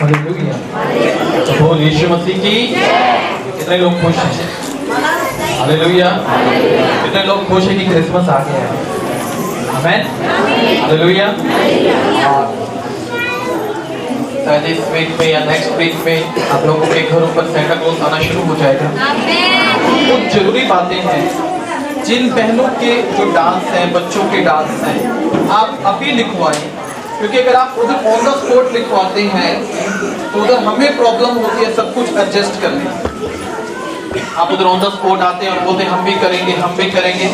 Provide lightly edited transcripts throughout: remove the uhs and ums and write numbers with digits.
Hallelujah. तो बोल यीशु मसीह की। कितने लोग खुश हैं? हालेलुया। कितने लोग खुश हैं कि क्रिसमस आ गया है? आमेन। हालेलुया। शायद इस वीक में या नेक्स्ट वीक में आप लोगों के घरों पर सेंटा क्लॉज आना शुरू हो जाएगा। कुछ जरूरी बातें हैं जिन बहनों के जो डांस हैं, बच्चों के डांस हैं, आप अभी लिखवाएं, क्योंकि अगर आप उधर ऑन द स्पॉट लिखवाते हैं तो उधर हमें प्रॉब्लम होती है सब कुछ एडजस्ट करने। आप उधर ऑन द स्पॉट आते हैं और बोलते हैं हम भी करेंगे,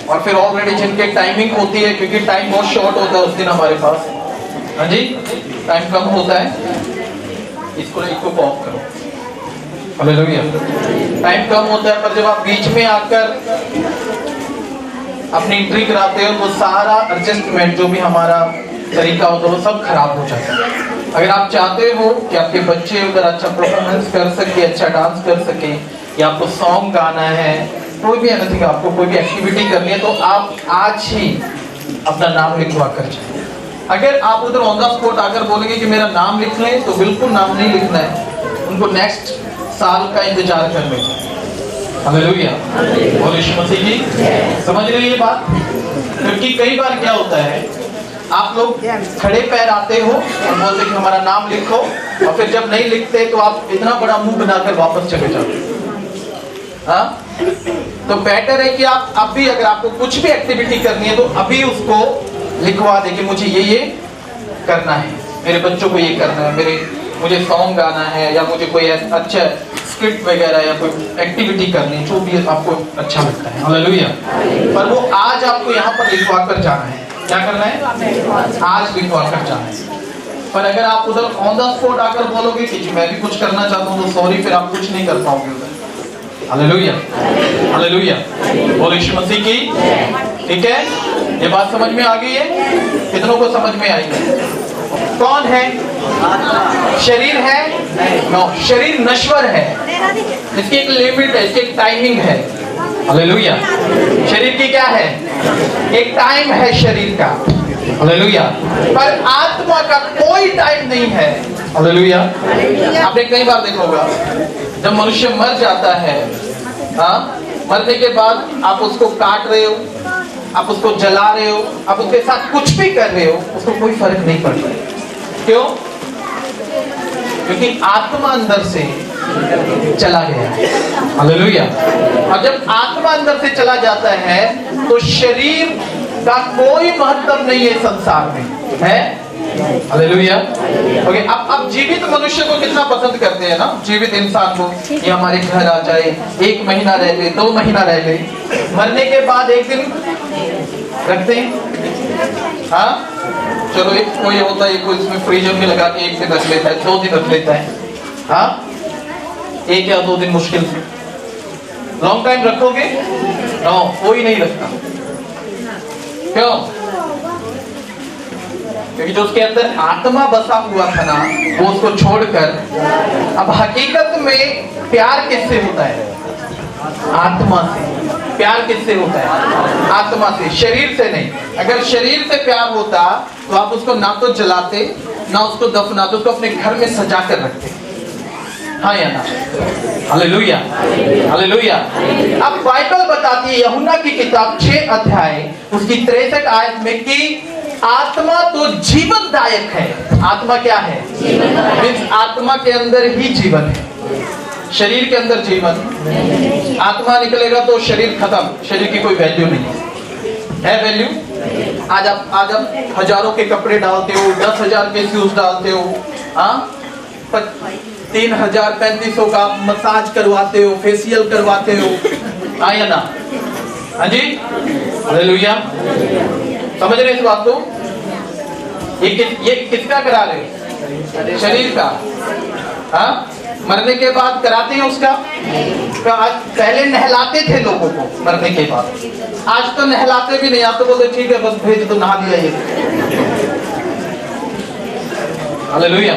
और फिर ऑलरेडी जिनके टाइमिंग होती है, क्योंकि टाइम बहुत शॉर्ट होता है उस दिन हमारे पास, हाँ जी, टाइम कम होता है। इसको ऑफ करो। हालेलुया। टाइम कम होता है, पर जब आप बीच में आकर अपनी एंट्री कराते हो तो सारा एडजस्टमेंट जो भी हमारा तरीका होता है वो सब खराब हो जाता है। अगर आप चाहते हो कि आपके बच्चे उधर अच्छा परफॉर्मेंस कर सके, अच्छा डांस कर सके, या आपको सॉन्ग गाना है, कोई भी एनीथिंग, आपको कोई भी एक्टिविटी करनी है, तो आप आज ही अपना नाम लिखवा कर जाए। अगर आप उधर ऑन द स्पॉट आकर बोलेंगे कि मेरा नाम लिख लें, तो बिल्कुल नाम नहीं लिखना है, उनको नेक्स्ट साल का इंतजार करने का। हालेलुया। बोल यीशु मसीह की। समझ रहे ये बात? क्योंकि कई बार क्या होता है, आप लोग खड़े पैर आते हो और बोलते कि हमारा नाम लिखो, और फिर जब नहीं लिखते तो आप इतना बड़ा मुंह बनाकर वापस चले जाते। हाँ, तो बेटर है कि आप अभी, अगर आपको कुछ भी एक्टिविटी करनी है तो अभी उसको लिखवा दे कि मुझे ये करना है, मेरे बच्चों को ये करना है, मुझे सॉन्ग गाना है, या मुझे कोई अच्छा स्क्रिप्ट वगैरह या कोई एक्टिविटी करनी है, जो भी आपको अच्छा लगता है। हालेलुया। पर वो आज आपको यहाँ पर लिखवा कर जाना है। क्या करना है? आज लिखवा कर जाना है। पर अगर आप उधर ऑन द स्पॉट आकर बोलोगे कि मैं भी कुछ करना चाहता हूँ, तो सॉरी, फिर आप कुछ नहीं कर पाओगे उधर। हालेलुया। हालेलुया। बोल यीशु मसीह की। ठीक है, ये बात समझ में आ गई है? कितनों को समझ में आई है? कौन है? शरीर है? नो, शरीर नश्वर है, इसकी एक लिमिट है, इसकी एक टाइमिंग है। हालेलुया। शरीर की क्या है? एक टाइम है शरीर का। हालेलुया। पर आत्मा का कोई टाइम नहीं है। हालेलुया। आपने कई बार देखा होगा, जब मनुष्य मर जाता है, हाँ, मरने के बाद आप उसको काट रहे हो, आप उसको जला रहे हो, आप उसके साथ कुछ भी कर रहे हो, उसको कोई फर्क नहीं पड़ता। क्यों? क्योंकि आत्मा अंदर से चला गया है। हालेलुया। और जब आत्मा अंदर से चला जाता है तो शरीर का कोई महत्व नहीं है संसार में, है? हालेलुया। ओके, अब जीवित मनुष्य को कितना पसंद करते हैं ना, जीवित इंसान को, ये हमारे घर आ जाए, 1 महीना रह ले, 2 महीना रह ले, मरने के बाद एक दिन रखते हैं। हाँ, चलो, एक कोई होता है, कोई इसमें फ्रीजर में लगा के 1 दिन रख लेता है, 2 दिन रख लेता है। हाँ, 1 या 2 दिन मुश्किल से। लॉन्ग टाइम रखोगे? नो, कोई नहीं रखता। क्यों? क्योंकि जो उसके अंदर आत्मा बसा हुआ था ना, वो उसको छोड़कर, अब हकीकत में प्यार किससे होता है? आत्मा से। प्यार किससे होता है? आत्मा से, शरीर से नहीं। अगर शरीर से प्यार होता तो आप उसको ना तो जलाते, ना उसको दफनाते, उसको अपने घर में सजा कर रखते। हाँ या ना? हालेलुया। हालेलुया। अब बाइबल बताती है, यूहन्ना की किताब 6 अध्याय उसकी 63 आयत में कि आत्मा तो जीवनदायक है। आत्मा क्या है? मीन्स आत्मा के अंदर ही जीवन है, शरीर के अंदर जीवन। आत्मा निकलेगा तो शरीर खत्म, शरीर की कोई वैल्यू नहीं है। वैल्यू? आज आप हजारों के कपड़े डालते हो, 10,000 के शूज डालते हो, हाँ, 3,000 3500 का मसाज करवाते हो, फेशियल करवाते हो, हाँ या ना? हाँ जी। हालेलुया। समझ रहे इस बात को? ये किसका करा रहे? शरीर का। हाँ, मरने के बाद कराते हैं उसका। पहले नहलाते थे लोगों को मरने के बाद, आज तो नहलाते भी नहीं। आप तो बोलते ठीक है बस भेज दो, नहा दिया ये। हालेलुया।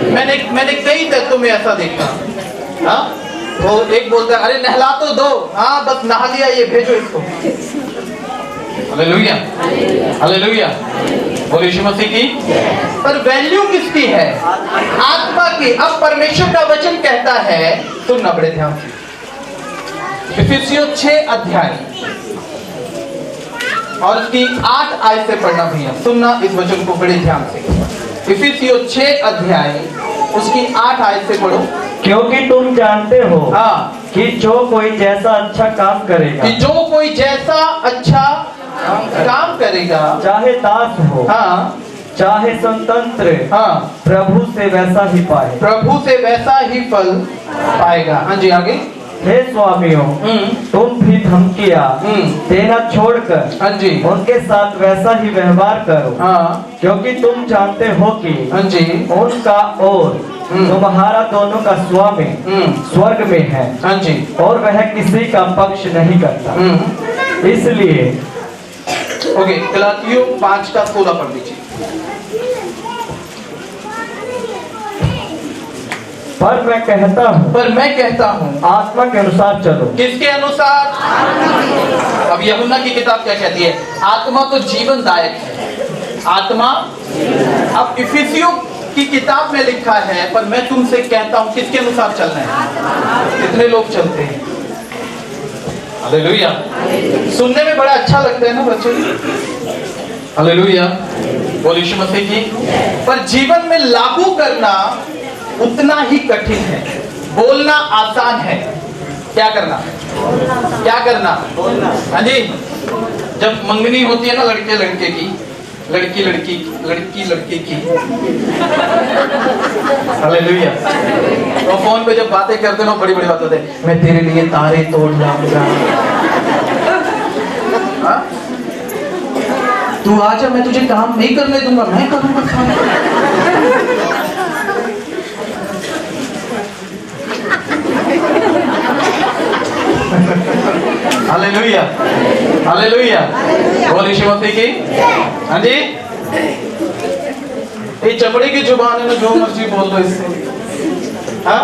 मैंने कई देशों में ऐसा देखा। हाँ, वो एक बोलता है अरे नहला तो दो, हाँ बस नहा लिया ये, भेजो इसको। हालेलुया। हालेलुया। बोले यीशु मसीह की। पर वैल्यू किसकी है? आत्मा की। अब परमेश्वर का वचन कहता है, सुनना बड़े ध्यान से, इफिसियों 6 अध्याय और उसकी 8 आयत से पढ़ना भैया, सुनना इस वचन को बड़े ध्यान से। इफिसियों 6 अध्याय उसकी 8 आयत से पढ़ो। क्योंकि तुम जानते हो हाँ, कि जो कोई जैसा अच्छा काम करेगा, कि जो कोई जैसा अच्छा काम करेगा, चाहे दास हो हाँ, चाहे स्वतंत्र, हाँ, प्रभु से वैसा ही पाए। प्रभु से वैसा ही फल पाएगा। हाँ जी, आगे। हे स्वामियों, तुम भी धमकियाँ देना छोड़कर हाँ जी, उनके साथ वैसा ही व्यवहार करो, हाँ, क्योंकि तुम जानते हो कि हाँ जी, उनका और तुम्हारा दोनों का स्वामी स्वर्ग में है, हाँ जी, और वह किसी का पक्ष नहीं करता। इसलिए ओके, गलातियों 5 का 16 पढ़ दीजिए। पर मैं कहता हूँ आत्मा के अनुसार चलो। किसके अनुसार? अब यूहन्ना की किताब क्या कहती है? आत्मा तो जीवनदायक है, आत्मा। अब इफिसियों की किताब में लिखा है, पर मैं तुमसे कहता हूँ किसके अनुसार चलना है? कितने लोग चलते हैं? हालेलुया। सुनने में बड़ा अच्छा लगता है ना बच्चों? हालेलुया, बोल यीशु मसीह की। पर जीवन में लागू करना उतना ही कठिन है। बोलना आसान है, क्या करना? क्या करना? हाँ जी, जब मंगनी होती है ना लड़के लड़के की, लड़की लड़की लड़की लड़के की, हालेलुया, तो फोन पे जब बातें करते ना, बड़ी बड़ी बात होती है, मैं तेरे लिए तारे तोड़ लाऊंगा, तू आजा, मैं तुझे काम नहीं करने दूंगा, मैं करूंगा काम। हालेलुया, हालेलुया, बोल यीशु मसीह की। हाँ जी, ये चमड़े की जुबान है ना, जो मर्जी बोल दो इससे। हाँ,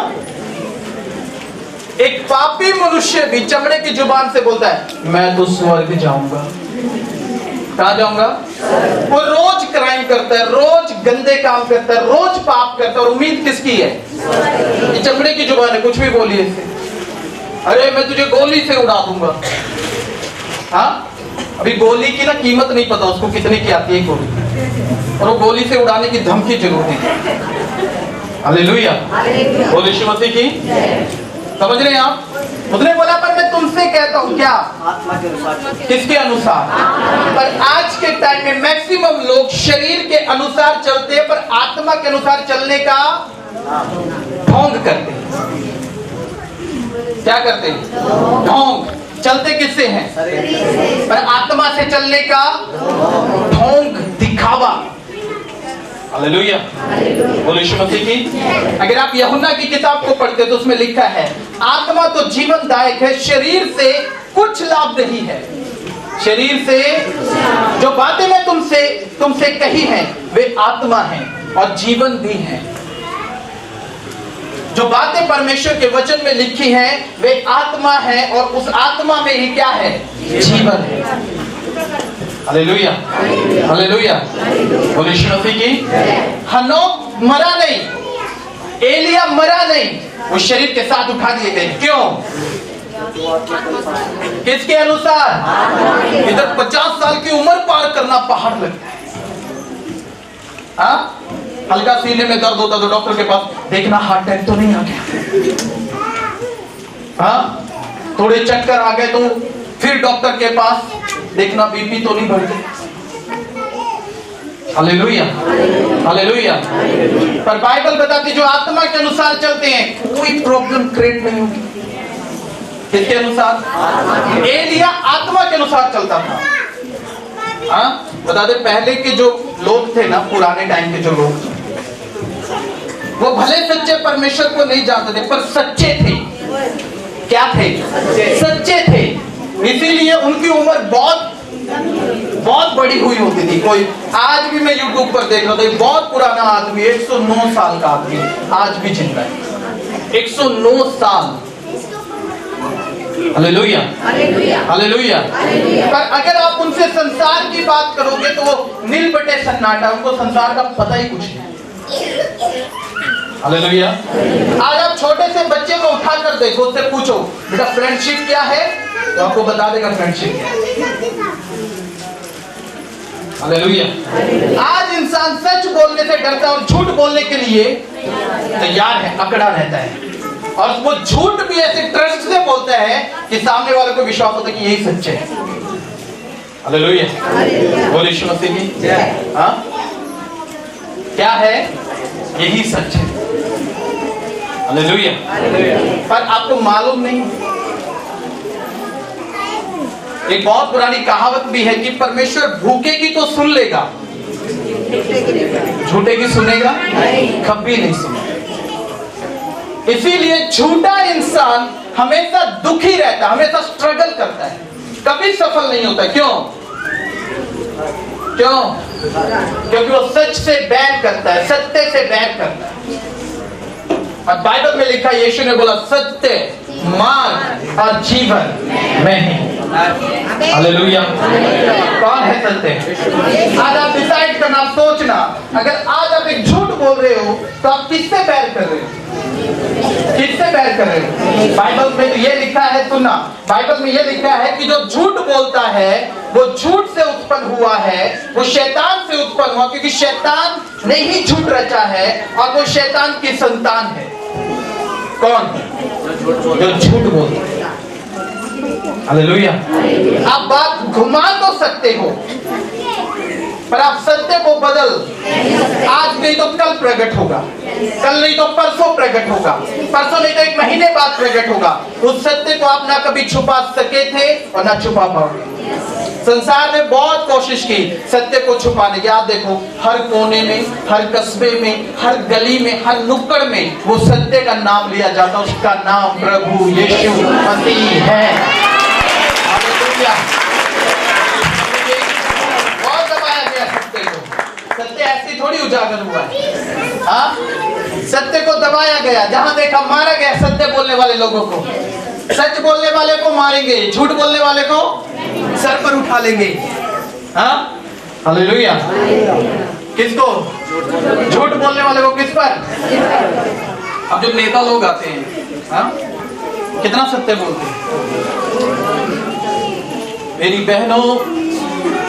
एक पापी मनुष्य भी चमड़े की जुबान से बोलता है, मैं तो स्वर्ग जाऊंगा। कहाँ जाऊंगा? वो रोज क्राइम करता है, रोज गंदे काम करता है, रोज पाप करता है, और उम्मीद किसकी है? ये चमड़े की जुबान है, कुछ भी बोलिए इससे। अरे मैं तुझे गोली से उड़ा दूंगा। हाँ, अभी गोली की ना कीमत नहीं पता उसको कितने की आती है गोली, और वो गोली से उड़ाने की धमकी जरूर देती। हालेलुया, बोल यीशु मसीह की। समझ रहे हैं आप? उसने बोला, पर मैं तुमसे कहता हूँ क्या? आत्मा के अनुसार। किसके अनुसार? पर आज के टाइम में मैक्सिमम लोग शरीर के अनुसार चलते हैं, पर आत्मा के अनुसार चलने का ढोंग करते हैं। क्या करते हैं? ढोंग। चलते किससे हैं? पर आत्मा से चलने का ढोंग, दिखावा। हालेलुया, बोलो यीशु मसीह की। अगर आप यूहन्ना की किताब को पढ़ते तो उसमें लिखा है, आत्मा तो जीवनदायक है, शरीर से कुछ लाभ नहीं है। शरीर से जो बातें मैं तुमसे कही हैं वे आत्मा हैं और जीवन भी हैं। जो बातें परमेश्वर के वचन में लिखी हैं वे आत्मा है, और उस आत्मा में ही क्या है? जीवन है। हालेलुया, हालेलुया, बोलो यीशु मसीह की। हनोक मरा नहीं, एलिया मरा नहीं, वो शरीर के साथ उठा दिए गए। क्यों? किसके अनुसार? इधर 50 साल की उम्र पार करना पहाड़ लगता है। हाँ, हल्का सीने में दर्द होता तो डॉक्टर के पास देखना हार्ट अटैक तो नहीं आ गया। हाँ, थोड़े चक्कर आ गए तो फिर डॉक्टर के पास देखना बीपी तो नहीं बढ़ गया। Hallelujah, hallelujah. पर बाइबल बताती जो आत्मा के अनुसार चलते हैं कोई प्रॉब्लम क्रिएट नहीं होगी। किसके अनुसार? एलिया आत्मा के अनुसार चलता था। हाँ, बता दे, पहले के जो लोग थे ना, पुराने टाइम के जो लोग थे, वो भले सच्चे परमेश्वर को नहीं जानते थे, पर सच्चे थे। क्या थे? सच्चे थे। इसीलिए उनकी उम्र बहुत बड़ी हुई होती थी। कोई आज भी मैं YouTube पर देख रहा था, बहुत पुराना आदमी, 109 साल का आदमी आज भी जिंदा है। 109 साल। Hallelujah hallelujah. पर अगर आप उनसे संसार की बात करोगे तो वो नील बटे सन्नाटा, उनको संसार का पता ही कुछ नहीं। हालेलुया। आज आप छोटे से बच्चे को उठा कर देखो, उससे पूछो बेटा फ्रेंडशिप क्या है, तो आपको बता देगा फ्रेंडशिप क्या है। हालेलुया। आज इंसान सच बोलने से डरता है और झूठ बोलने के लिए तैयार है, अकड़ा रहता है, और वो झूठ भी ऐसे ट्रस्ट से बोलता है कि सामने वाले को विश्वास होता है कि यही सच्चे है। हालेलुया। बोल यीशु मसीह की जय। हाँ, क्या है, यही सच है। हालेलुया। पर आपको मालूम नहीं, एक बहुत पुरानी कहावत भी है कि परमेश्वर भूखे की तो सुन लेगा, झूठे की सुनेगा कभी नहीं सुनेगा। इसीलिए झूठा इंसान हमेशा दुखी रहता है, हमेशा स्ट्रगल करता है, कभी सफल नहीं होता। क्यों? क्यों? क्योंकि वो सच से बैर करता है, सत्य से बैर करता है। और बाइबल में लिखा, यीशु ने बोला सत्य, मार्ग और जीवन मैं ही। हालेलुया। कौन है सत्य? आज आप डिसाइड करना, आप सोचना, अगर आज आप एक झूठ बोल रहे हो तो आप किससे बैर कर रहे हो? किससे बैर कर रहे हो? बाइबल में तो ये लिखा है, सुनना, बाइबल में ये लिखा है कि जो झूठ बोलता है वो झूठ से उत्पन्न हुआ है, वो शैतान से उत्पन्न हुआ, क्योंकि शैतान ने ही झूठ रचा है और वो शैतान की संतान है। कौन? जो झूठ बोलता है। हालेलुया। आप बात घुमा तो सकते हो, पर आप सत्य को बदल, आज नहीं तो कल प्रकट होगा, कल नहीं तो परसों प्रकट होगा, परसों नहीं तो एक महीने बाद प्रकट होगा। उस सत्य को आप ना कभी छुपा सके थे और ना छुपा पाओगे। संसार ने बहुत कोशिश की सत्य को छुपाने की। आप देखो, हर कोने में, हर कस्बे में, हर गली में, हर नुक्कड़ में वो सत्य का नाम लिया जाता, उसका नाम प्रभु यीशु मसीह है। हालेलुया। बहुत दबाया गया सत्य को, सत्य ऐसे थोड़ी उजागर हुआ है। हाँ, सत्य को दबाया गया, जहां देखा मारा गया। सत्य बोलने वाले लोगों को, सच बोलने वाले को मारेंगे, झूठ बोलने वाले को सर पर उठा लेंगे। हाँ, हालेलुया। किसको? झूठ बोलने वाले को किस पर? अब जो नेता लोग आते हैं, हाँ, कितना सत्य बोलते हैं। मेरी बहनों,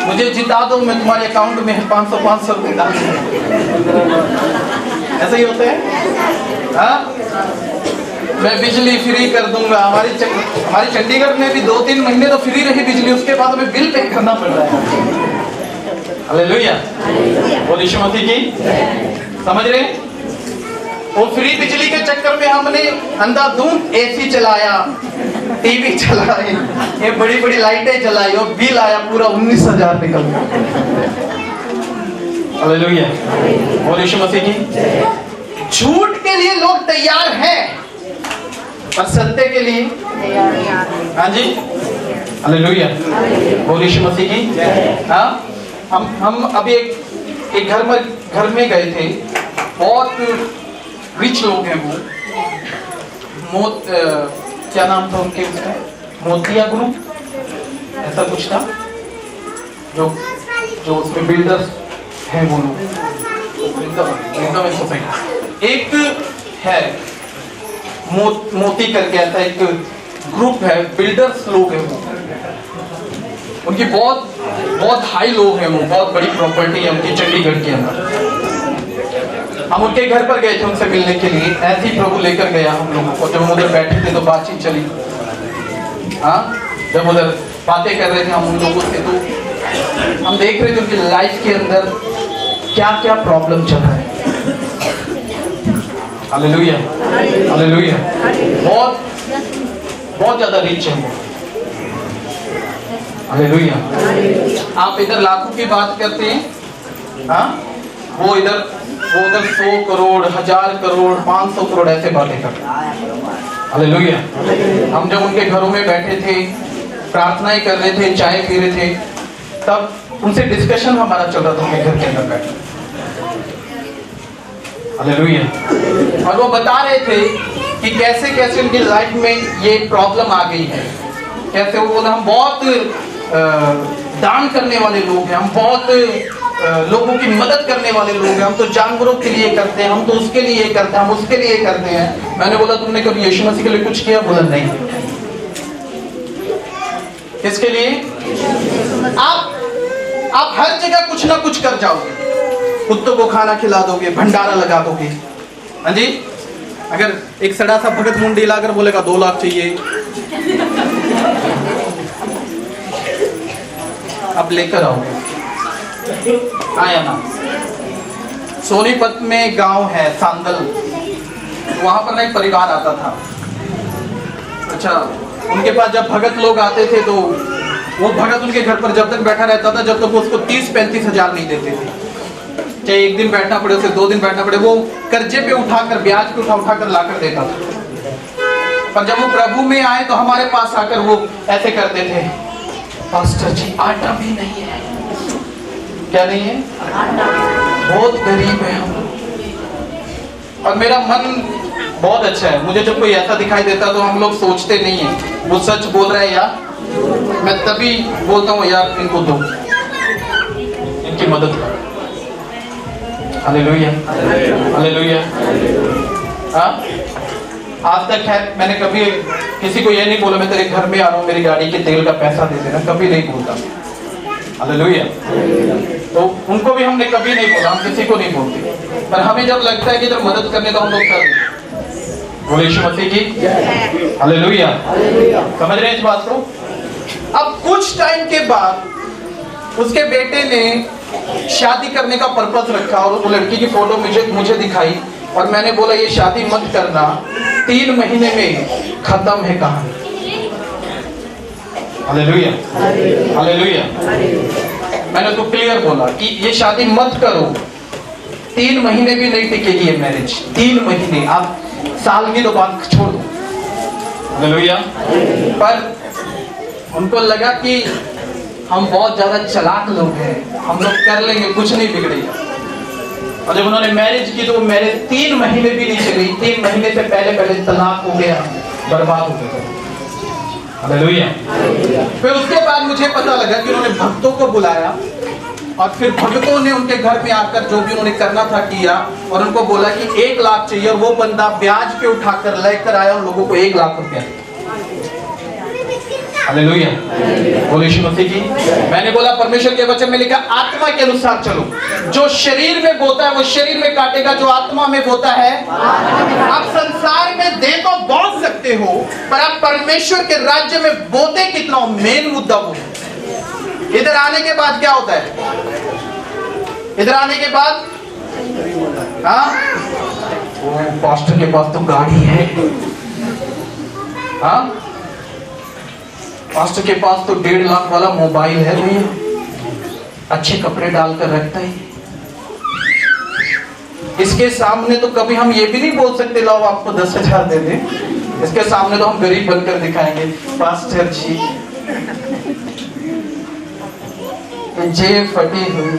मुझे जिता दो, मैं तुम्हारे अकाउंट में 500 रुपए डाल दूंगा। ऐसा ही होता है। हाँ, मैं बिजली फ्री कर दूंगा। हमारी चंडीगढ़ में भी 2-3 महीने तो फ्री रही बिजली, उसके बाद हमें बिल पे करना पड़ रहा है। हालेलुया। बोल यीशु मसीह की, समझ रहे? वो फ्री बिजली के चक्कर में हमने अंधाधुंध एसी चलाया, टीवी चलाए, ये बड़ी बड़ी लाइटें चलाई और बिल आया पूरा 19,000 निकल गया। हालेलुया। बोल यीशु मसीह की। झूठ के लिए लोग तैयार हैं, पर सत्य के लिए, हाँ जी, हालेलुया। बोल यीशु मसीह की। हाँ, हम अभी एक घर में गए थे, बहुत रिच लोग हैं वो, क्या नाम था उनके, उसका मोतिया ग्रुप ऐसा कुछ था, जो उसमें बिल्डर्स हैं वो लोग, एक है मोती करके ऐसा एक ग्रुप है, बिल्डर्स लोग हैं वो, उनकी बहुत हाई लोग हैं वो, बहुत बड़ी प्रॉपर्टी है उनकी चंडीगढ़ के अंदर। हम उनके घर पर गए थे उनसे मिलने के लिए, ऐसे ही प्रभु लेकर गया हम लोगों को। जब हम उधर बैठे थे तो बातचीत चली, हाँ, जब उधर बातें कर रहे थे हम उन लोगों से, तो हम देख रहे थे उनकी लाइफ के अंदर क्या क्या प्रॉब्लम चल रहा है। Hallelujah, hallelujah. बहुत ज्यादा रिच है वो। हालेलुया। आप इधर लाखों की बात करते हैं, हाँ, वो उधर 100 करोड़, 1000 करोड़, 500 करोड़ ऐसे बातें करते हैं। हालेलुया। हम जब उनके घरों में बैठे थे, प्रार्थनाएं कर रहे थे, चाय पी रहे थे, तब उनसे डिस्कशन हमारा चल रहा था उनके घर के अंदर बैठे। हालेलुया। और वो बता रहे थे कि कैसे कैसे उनकी लाइफ में ये प्रॉब्लम आ गई है। कैसे वो बोला हम बहुत दान करने वाले लोग हैं, हम बहुत लोगों की मदद करने वाले लोग हैं, हम तो जानवरों के लिए करते हैं, हम तो उसके लिए करते हैं, हम उसके लिए करते हैं। मैंने बोला तुमने कभी यीशु मसीह के लिए कुछ किया? बोला नहीं। किसके लिए? आप हर जगह कुछ ना कुछ कर जाओगे, कुत्तों को खाना खिला दोगे, भंडारा लगा दोगे। हाँ जी, अगर एक सड़ा सा भगत मुंडी लाकर बोलेगा 2 लाख चाहिए, अब लेकर आओगे। आया ना, सोनीपत में गांव है सांदल, वहां पर ना एक परिवार आता था। अच्छा, उनके पास जब भगत लोग आते थे तो वो भगत उनके घर पर जब तक बैठा रहता था जब तक वो उसको 30-35 हजार नहीं देते थे। चाहे 1 दिन बैठना पड़े, उसे 2 दिन बैठना पड़े, वो कर्जे पे उठाकर, ब्याज पे उठाकर लाकर देता था। पर जब वो प्रभु में आए तो हमारे पास आकर वो ऐसे करते थे, पास्टर जी आटा भी नहीं है। क्या नहीं है? बहुत गरीब है हम। और मेरा मन बहुत अच्छा है, मुझे जब कोई ऐसा दिखाई देता तो हम लोग सोचते नहीं है वो सच बोल रहा है यार, मैं तभी बोलता हूँ यार इनको दो, इनकी मदद करो। Hallelujah, hallelujah. हाँ, आज तक है मैंने कभी किसी को ये नहीं बोला मैं तेरे घर में आ रहा हूँ, मेरी गाड़ी के तेल का पैसा दे देना, कभी नहीं बोलता। हालेलुया। तो उनको भी हमने कभी नहीं बोला, हम किसी को नहीं बोलते, पर हमें जब लगता है कि जब मदद करने तो हम लोग कर दें। बोले यीशु मसीह की हालेलुया। समझ रहे हैं इस बात को? अब कुछ टाइम के बाद उसके बेटे ने शादी करने का पर्पस रखा और वो लड़की की फोटो मुझे दिखाई और मैंने बोला ये शादी मत करना, 3 महीने में खत्म है कहानी। Hallelujah, hallelujah. मैंने तो क्लियर बोला कि ये शादी मत करो, 3 महीने भी नहीं टिकेगी ये मैरिज। 3 महीने, आप साल की तो बात छोड़ दो। हालेलुया। पर उनको लगा कि हम बहुत ज्यादा चालाक लोग हैं, हम लोग कर लेंगे, कुछ नहीं बिगड़ेगा। और जब उन्होंने मैरिज की तो मैरिज 3 महीने भी नहीं चली, 3 महीने से पहले तलाक हो गया, बर्बाद हो गया। हालेलुया। फिर उसके बाद मुझे पता लगा कि उन्होंने भक्तों को बुलाया और फिर भक्तों ने उनके घर में आकर जो भी उन्होंने करना था किया और उनको बोला कि 1 लाख चाहिए और वो बंदा ब्याज पे उठाकर लेकर आया उन लोगों को 1 लाख रुपया। हालेलुया, बोले यीशु मसीह की। मैंने बोला परमेश्वर के वचन में लिखा आत्मा के अनुसार चलो, जो शरीर में बोता है वो शरीर में काटेगा, जो आत्मा में बोता है। आप संसार में दे तो बोल सकते हो पर आप परमेश्वर के राज्य में बोते कितना हो, मेन मुद्दा वो है। इधर आने के बाद क्या होता है? इधर आने के बाद हाँ, पास्टर के पास तो गाड़ी है, हाँ, पास्टर के पास तो 1.5 लाख वाला मोबाइल है भैया, अच्छे कपड़े डालकर रखता है। इसके सामने तो कभी हम ये भी नहीं बोल सकते लाओ आपको 10,000 दे दे। इसके सामने तो हम गरीब बनकर दिखाएंगे, पास्टर जी जेब फटी हुई है।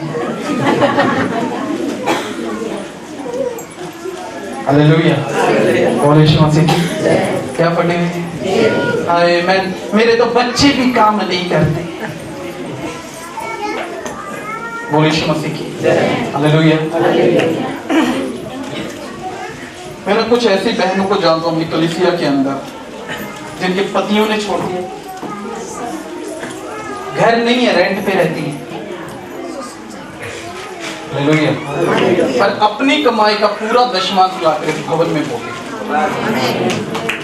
हालेलुया, बोले यीशु मसीह की। क्या फटी हुई है? अरे मेरे तो बच्चे भी काम नहीं करते। बोले यीशु मसीह की हालेलुया। मैं कुछ ऐसी बहनों को जानता हूँ कलीसिया के अंदर जिनके पतियों ने छोड़ दिया, घर नहीं है, रेंट पे रहती है। हालेलुया। पर अपनी कमाई का पूरा दशमांश लाकर भवन में बोले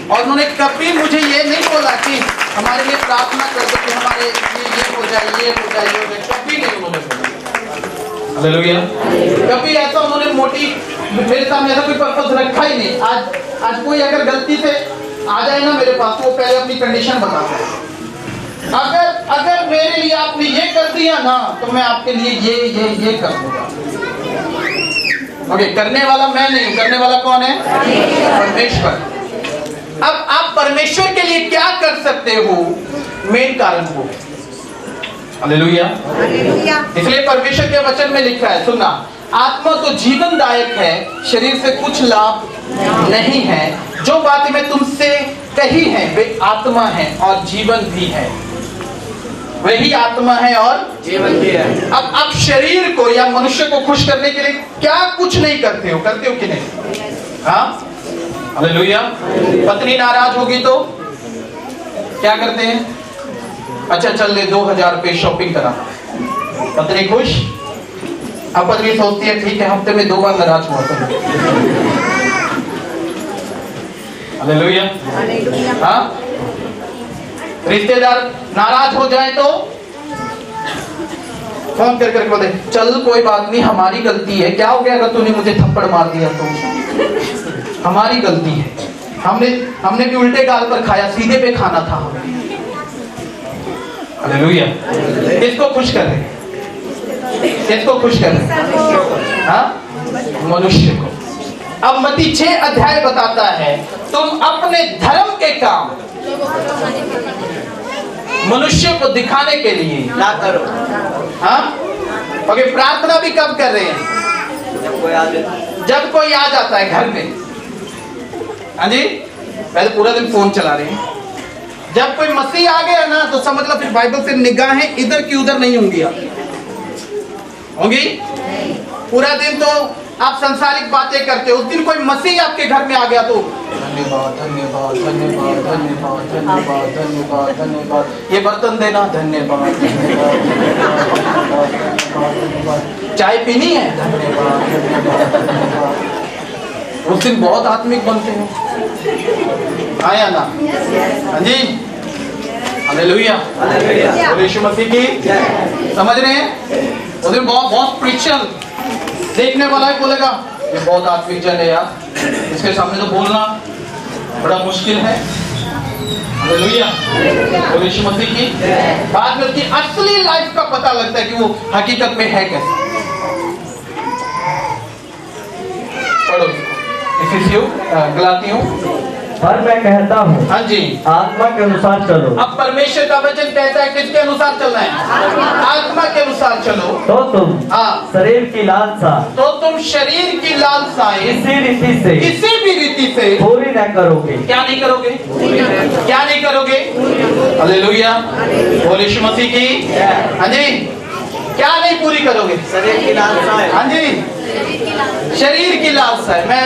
और उन्होंने कभी मुझे ये नहीं बोला कि हमारे लिए प्रार्थना कर दो कि हमारे ये हो जाए, ये हो जाए, ये हो जाए। कभी नहीं उन्होंने बोला। हालेलुया। कभी ऐसा उन्होंने मोटी मेरे सामने ऐसा कोई पर्पस रखा ही नहीं। आज कोई अगर गलती से आ जाए ना मेरे पास तो वो पहले अपनी कंडीशन बताता है। अगर मेरे लिए आपने ये कर दिया ना तो मैं आपके लिए ये कर दूंगा। ओके, करने वाला मैं नहीं हूं, करने वाला कौन है? परमेश्वर। अब आप परमेश्वर के लिए क्या कर सकते हो, मेन कारण वो। हालेलुया। इसलिए परमेश्वर के वचन में लिखा है, सुनना, आत्मा तो जीवनदायक है, शरीर से कुछ लाभ नहीं है। जो बातें मैं तुमसे कही हैं वे आत्मा है और जीवन भी है। वही आत्मा है और जीवन भी है। अब आप शरीर को या मनुष्य को खुश करने के लिए क्या कुछ नहीं करते हो कि नहीं? हाँ, हालेलुया। पत्नी नाराज होगी तो क्या करते हैं? अच्छा चल ले 2000 रुपये शॉपिंग करा, पत्नी खुश। अब पत्नी सोचती है ठीक है हफ्ते में 2 बार नाराज हुआ करो। हालेलुया। हाँ, रिश्तेदार नाराज हो जाए तो फोन कर करके बोले चल कोई बात नहीं हमारी गलती है, क्या हो गया अगर तूने मुझे थप्पड़ मार दिया तो हमारी गलती है, हमने भी उल्टे गाल पर खाया, सीधे पे खाना था हमें। हालेलुया। किसको खुश कर रहे? किसको खुश कर रहे? हाँ, मनुष्य को। अब मत्ती 6 अध्याय बताता है तुम अपने धर्म के काम मनुष्य को दिखाने के लिए ना करो। हाँ, ओके। प्रार्थना भी कब कर रहे हैं? जब कोई आ जाता है घर में। हाँ जी, पहले पूरा दिन फोन चला रहे हैं। जब कोई मसीह आ गया ना तो समझ लो फिर बाइबल से निगाहें इधर की उधर नहीं होंगी, होंगी? पूरा दिन तो आप संसारिक बातें करते हो, उस दिन कोई मसीह आपके घर में आ गया तो धन्यवाद धन्यवाद धन्यवाद धन्यवाद धन्यवाद धन्यवाद धन्यवाद, ये बर्तन देना धन्यवाद धन्यवाद धन्यवाद, चाय पीनी है धन्यवाद धन्यवाद। उस दिन बहुत आत्मिक बनते हो, आया ना? हाँ जी, हालेलुया। यीशु मसीह की समझ रहे हैं? उस दिन बहुत प्रीचर देखने वाला ही बोलेगा ये बहुत आत्मिक जन है यार, इसके सामने तो बोलना बड़ा मुश्किल है। हालेलुया। यीशु मसीह की बाद में उसकी असली लाइफ का पता लगता है कि वो हकीकत में है कैसे। पढ़ो इफिसियों, गलातियों। पर मैं कहता हूँ हाँ जी, आत्मा के अनुसार चलो। अब परमेश्वर का वचन कहता है किसके अनुसार चलना है? आत्मा के अनुसार चलो तो तुम हाँ, शरीर की लालसा तो तुम शरीर की लालसाएं इसी रीति से किसी भी रीति से पूरी न करोगे। क्या नहीं करोगे? क्या नहीं करोगे? हालेलुया। बोल यीशु मसीह की। हाँ जी, क्या नहीं पूरी करोगे? शरीर की लालसा। हाँ जी, शरीर की लालसा है।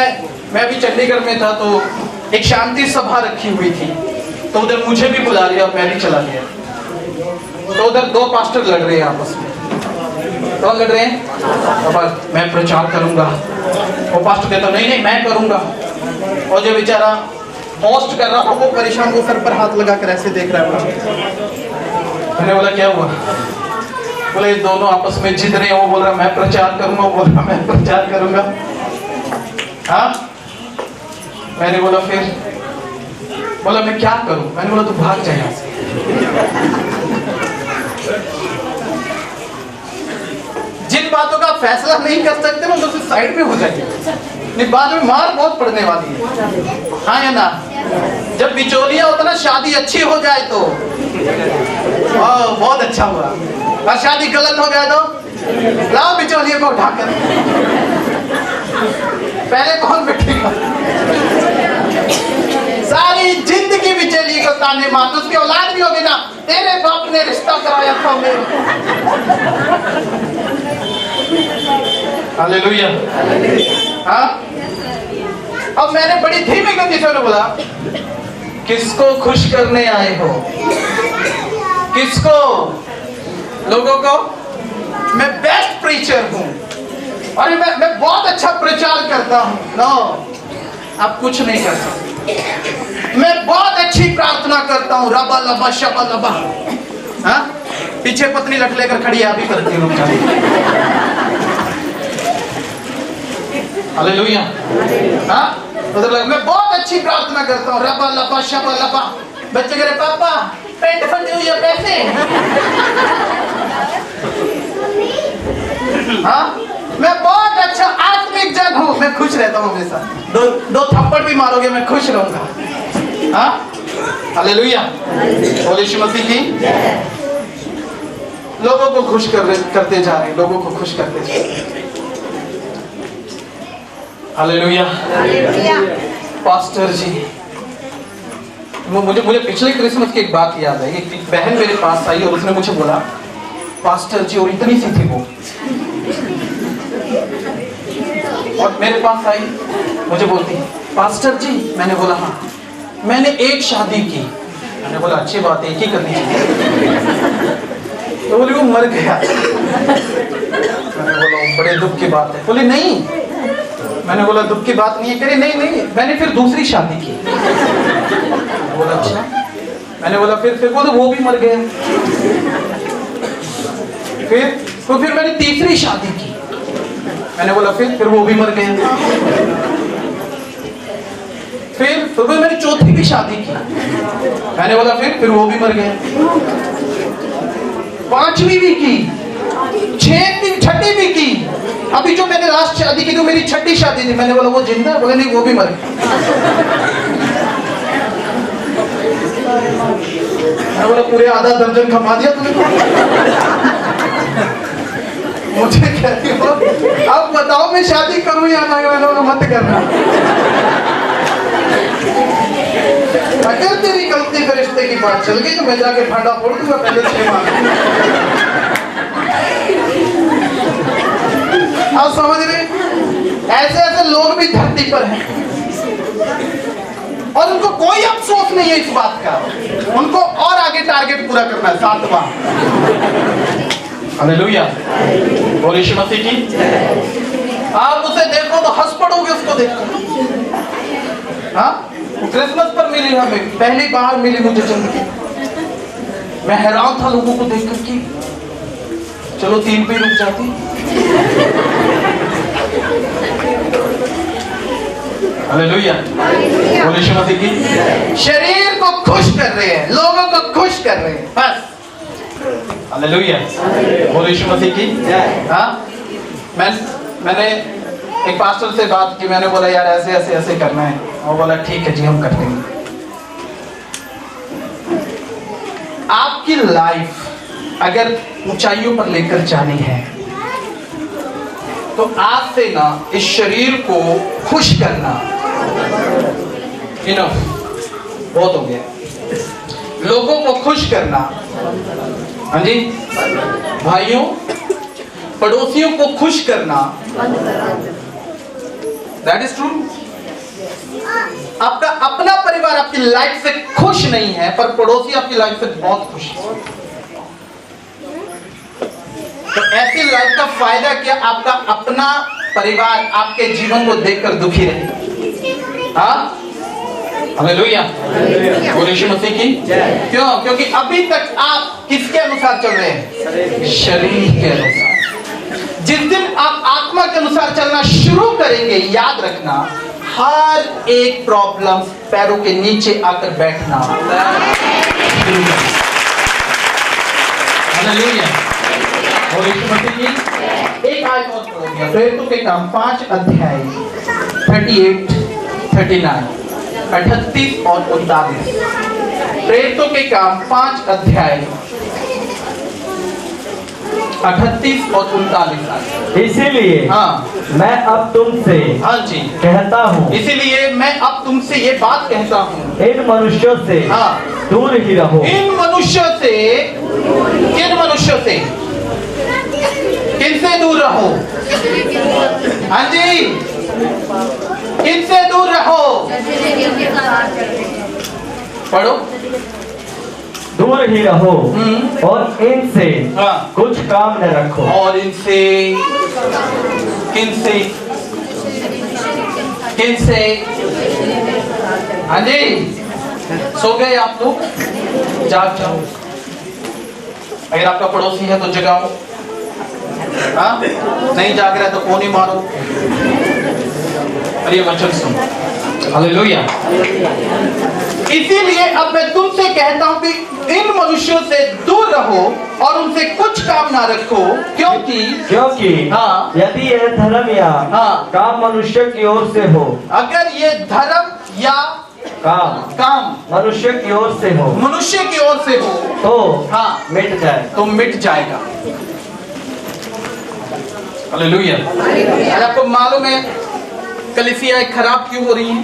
मैं अभी चंडीगढ़ में था तो एक शांति सभा रखी हुई थी, तो उधर मुझे भी बुला लिया और मैं भी चला गया। तो उधर 2 पास्टर लड़ रहे हैं आपस में। कौन लड़ रहे हैं? अब मैं प्रचार करूंगा, वो पास्टर कहता नहीं मैं करूंगा, और जो बेचारा होस्ट कर रहा था वो परेशान, वो सर पर हाथ लगा कर ऐसे देख रहा है। मैंने बोला क्या हुआ? बोले दोनों आपस में जिद रहे हैं, वो बोल रहा मैं प्रचार करूंगा, वो बोल रहा मैं प्रचार करूंगा। हाँ, मैंने बोला फिर? बोला मैं क्या करूं? मैंने बोला तू भाग जाए यहाँ से। जिन बातों का फैसला नहीं कर सकते ना तो साइड में हो जाइए, नहीं बाद में मार बहुत पड़ने वाली है। हाँ या ना? जब बिचौलिया होता ना, शादी अच्छी हो जाए तो बहुत अच्छा हुआ, और शादी गलत हो जाए तो लाओ बिचौलिए को उठाकर। पहले कौन बैठेगा? सारी जिंदगी बिचौलिए को ताने मार, उसकी औलाद भी होगी ना, तेरे बाप ने रिश्ता कराया था मेरे। हालेलुया। हाँ, अब मैंने बड़ी धीमी गति से बोला किसको खुश करने आए हो? किसको? लोगों को? मैं बेस्ट प्रीचर हूं और मैं बहुत अच्छा प्रचार करता हूं। नो, आप कुछ नहीं कर सकते। मैं बहुत अच्छी प्रार्थना करता हूं, रबा लबा शबा लबा। हाँ, पीछे पत्नी लट लेकर खड़ी है, अभी करती हूँ। हालेलुया। हाँ, मैं बहुत अच्छी प्रार्थना करता हूँ, रबा लबा शबा लबा। बच्चे कह रहे पापा पेंट फटी हुई है कैसे? हाँ, मैं बहुत अच्छा आत्मिक जन हूँ, मैं खुश रहता हूँ हमेशा। दो थप्पड़ भी मारोगे मैं खुश रहूंगा। हाँ, हालेलुया। बोल यीशु मसीह की। लोगों को खुश करते जा रहे, लोगों को खुश करते जा रहे। हालेलुया। पास्टर जी, मुझे पिछले क्रिसमस की एक बात याद है। एक बहन मेरे पास आई और उसने मुझे बोला, पास्टर जी, और इतनी सी थी वो, और मेरे पास आई, मुझे बोलती, पास्टर जी। मैंने बोला हाँ, मैंने एक शादी की। मैंने बोला अच्छी बात है, एक ही करनी चाहिए। तो बोली वो मर गया। मैंने बोला बड़े दुख की बात है। बोली नहीं। मैंने बोला दुख की बात नहीं है। कह नहीं नहीं, मैंने फिर दूसरी शादी की। बोला अच्छा। मैंने बोला फिर बोले वो भी मर गया। फिर मैंने तीसरी शादी की। मैंने बोला फिर वो भी मर गया। फिर मैंने चौथी भी शादी की। मैंने बोला फिर वो भी मर गया। पांचवी भी की, छठी भी की। अभी जो मैंने लास्ट शादी की, तो मेरी छठी शादी थी। मैंने बोला वो जिंदा है? बोले नहीं, वो भी मर गया। मैंने बोला पूरे आधा दर्जन खपा दिया तुमने। मुझे कहती हो अब बताओ मैं शादी करूं या नहीं? मैंने बोला मत करना। अगर तेरी गलती पे रिश्ते की बात चल गई तो मैं जाके फांडा फोड़ दूंगा पहले 6 माह। आप समझ रहे? ऐसे लोग भी धरती पर हैं और उनको कोई अफसोस नहीं है इस बात का। उनको और आगे टारगेट पूरा करना है, 7वां। हालेलुया, बोलिए यीशु मसीह की। आप उसे देखो तो हंस पड़ोगे उसको देखो। हाँ, क्रिसमस पर मिली हमें, पहली बार मिली मुझे जिंदगी। मैं हैरान था लोगों को देख कर कि चलो 3 पे रुक जाती। हालेलुया, बोलिए यीशु मसीह की। शरीर को खुश कर रहे हैं, लोगों को खुश कर रहे हैं, बस। हालेलुया, बोलिए यीशु मसीह की। हाँ, मैंने एक पास्टर से बात की। मैंने बोला यार ऐसे करना है। वो बोला ठीक है जी, हम कर देंगे। आपकी लाइफ अगर ऊंचाइयों पर लेकर जानी है तो आज से ना इस शरीर को खुश करना बहुत हो गया। लोगों को खुश करना, हाँ जी भाइयों, पड़ोसियों को खुश करना, दैट इज ट्रू। आपका अपना परिवार आपकी लाइफ से खुश नहीं है, पर पड़ोसी आपकी लाइफ से बहुत खुश है। तो ऐसी लाइफ का फायदा क्या? आपका अपना परिवार आपके जीवन को देखकर दुखी रहे। हाँ, हालेलुया, बोलिए यीशु मसीह की। क्यों? क्योंकि अभी तक आप किसके अनुसार चल रहे हैं? शरीर के अनुसार। जिस दिन आप आत्मा के अनुसार चलना शुरू करेंगे, याद रखना, हर एक प्रॉब्लम पैरों के नीचे आकर बैठना। हालेलुया, बोलिए यीशु मसीह की। एक आयत और पढ़ोगे, प्रेरितों के काम 5 अध्याय 38, 39, 38 और 39। प्रेरितों के काम 5 अध्याय 38 और 39। इसीलिए हाँ, मैं अब तुमसे हाँ जी कहता हूँ, इसीलिए मैं अब तुमसे ये बात कहता हूँ, इन मनुष्यों से हाँ, दूर ही रहो। इन मनुष्यों से, किन मनुष्यों से? किनसे दूर रहो? हाँ जी, किनसे दूर रहो? पढ़ो। दूर ही रहो और इनसे हाँ, कुछ काम न रखो। और इनसे, किनसे? किनसे? हाँ जी, सो गए आप लोग? जाग जाओ। अगर आपका पड़ोसी है तो जगाओ। हाँ, नहीं जाग रहा है तो कौन ही मारो। अरे वचन सुनो। हालेलुया। इसीलिए अब मैं तुमसे कहता हूं कि इन मनुष्यों से दूर रहो और उनसे कुछ काम ना रखो, क्योंकि हाँ, यदि यह धर्म या हाँ, काम मनुष्य की ओर से हो, अगर ये धर्म या काम मनुष्य की ओर से हो, मनुष्य की ओर से हो तो हाँ, मिट जाए, तो मिट जाएगा। हालेलुया। आज आपको मालूम है कलीसिया खराब क्यों हो रही है?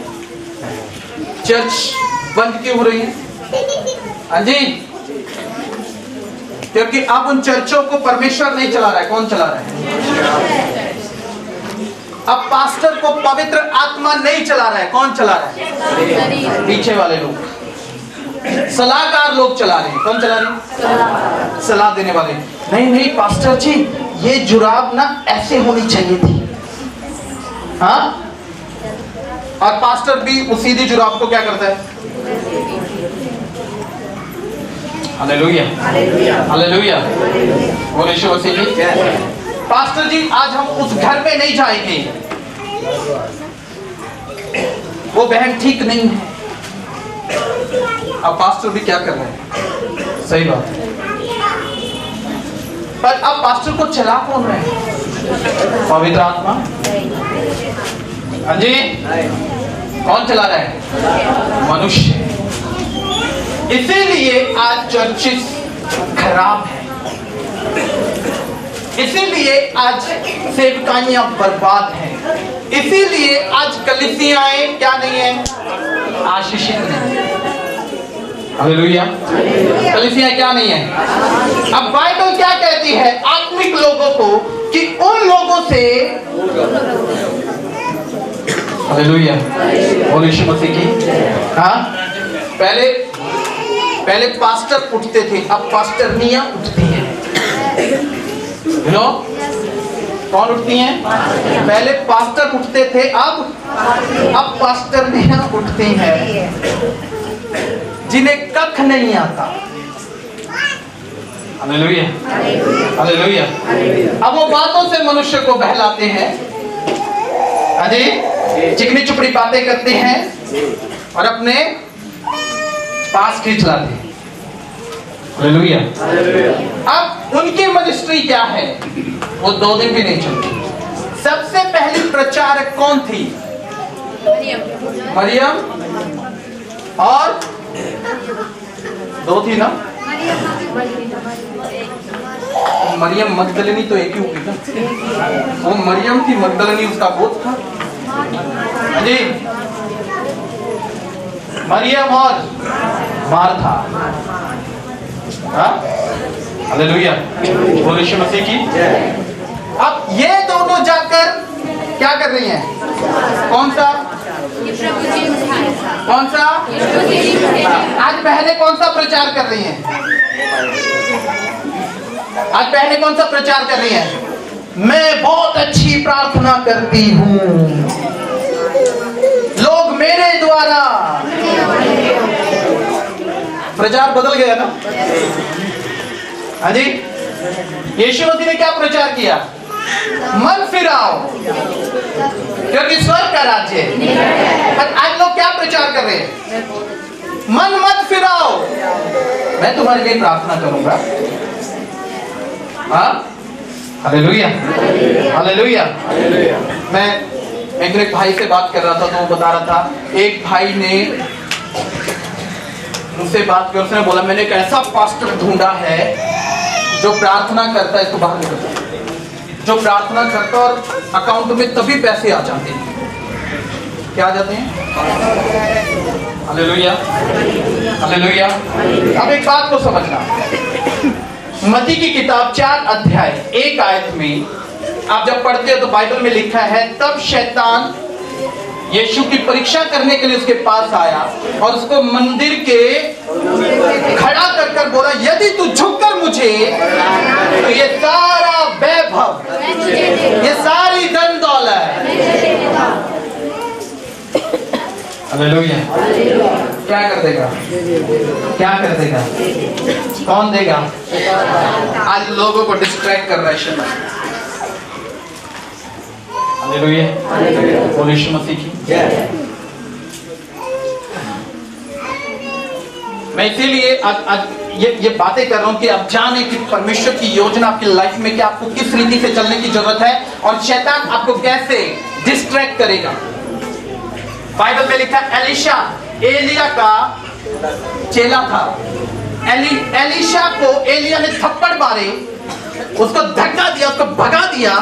चर्च बंद क्यों हो रही है? हाँ जी, क्योंकि अब उन चर्चों को परमेश्वर नहीं चला रहा है। कौन चला रहा है? अब पास्टर को पवित्र आत्मा नहीं चला रहा है। कौन चला रहा है? पीछे वाले लोग, सलाहकार लोग चला रहे हैं। कौन चला रहे हैं? सलाह देने वाले। नहीं नहीं पास्टर जी, ये जुराब ना ऐसे होनी चाहिए थी। हाँ, और पास्टर भी उस सीधी जुराब को क्या करता है? हालेलुया, हालेलुया, बोले यीशु मसीह की। पास्टर जी आज हम उस घर में नहीं जाएंगे, वो बहन ठीक नहीं है। अब पास्टर भी क्या कर रहे हैं? सही बात है, पर अब पास्टर को चला कौन रहे हैं? पवित्र आत्मा। हाँ जी, कौन चला रहा है? मनुष्य। इसीलिए आज चर्चेस खराब है, इसीलिए आज सेवकाइयां बर्बाद हैं, इसीलिए आज कलीसियाएं क्या नहीं है? आशीषित नहीं। हालेलुया, कलीसियाएं क्या नहीं है? अब बाइबल क्या कहती है आत्मिक लोगों को कि उन लोगों से, हालेलुया, बोलो यीशु मसीह की। हाँ, पहले पास्टर उठते थे, अब पास्टरनियां उठती हैं। You know? कौन उठती हैं? पहले पास्टर उठते थे, अब पास्टरनियां उठती हैं, जिन्हें कख नहीं आता। Hallelujah, hallelujah. अब वो बातों से मनुष्य को बहलाते हैं, अजी चिकनी चुपड़ी बातें करते हैं और अपने पास खींच लाते हैं। हालेलुया। अब उनकी मिनिस्ट्री क्या है? वो 2 दिन भी नहीं चलती। सबसे पहली प्रचारक कौन थी? मरियम, और 2 थी ना? मरियम मगदलिनी तो एक ही होगी ना? वो मरियम थी, मगदलिनी उसका गोत्र था। जी, मरियम और मार्था। हालेलुया, बोलो यीशु मसीह की। अब ये दोनों जाकर क्या कर रही हैं? कौन सा? कौन सा? आज पहले कौन सा प्रचार कर रही हैं? आज पहले कौन सा प्रचार कर रही हैं? मैं बहुत अच्छी प्रार्थना करती हूँ, लोग मेरे द्वारा। प्रचार बदल गया ना? हाँ जी, यीशु मसीह ने क्या प्रचार किया? मन फिराओ, क्योंकि स्वर्ग का राज्य है। पर आज लोग क्या प्रचार कर रहे हैं? मन मत फिराओ, मैं तुम्हारे लिए प्रार्थना करूंगा। हाँ, हालेलुया, हालेलुया। मैं एक भाई से बात कर रहा था, तो वो बता रहा था, एक भाई ने मुझसे बात की, उसने बोला मैंने एक ऐसा पास्टर ढूंढा है जो प्रार्थना करता है, इसको बाहर निकलता है, जो प्रार्थना करता और अकाउंट में तभी पैसे आ जाते हैं। क्या आ जाते हैं? Hallelujah, hallelujah. अब एक बात को समझना, मत्ती की किताब 4 अध्याय 1 आयत में आप जब पढ़ते हो तो बाइबल में लिखा है, तब शैतान यीशु की परीक्षा करने के लिए उसके पास आया और उसको मंदिर के खड़ा कर कर बोला, यदि तू झुककर मुझे, तो ये सारा वैभव, ये सारी धन दौलत, हालेलुया, क्या कर देगा? क्या कर देगा? कौन देगा? आज लोगों को डिस्ट्रैक्ट कर रहा है शैतान। हालेलुया, बोलो यीशु मसीह की। मैं इसीलिए आज ये बातें कर रहा हूं कि आप जाने कि परमेश्वर की योजना आपकी लाइफ में, कि आपको किस रीति से चलने की जरूरत है और शैतान आपको कैसे डिस्ट्रैक्ट करेगा। बाइबल में लिखा, एलीशा एलिया का चेला था। एलीशा को एलिया ने थप्पड़ मारे, उसको धक्का दिया, उसको भगा दिया,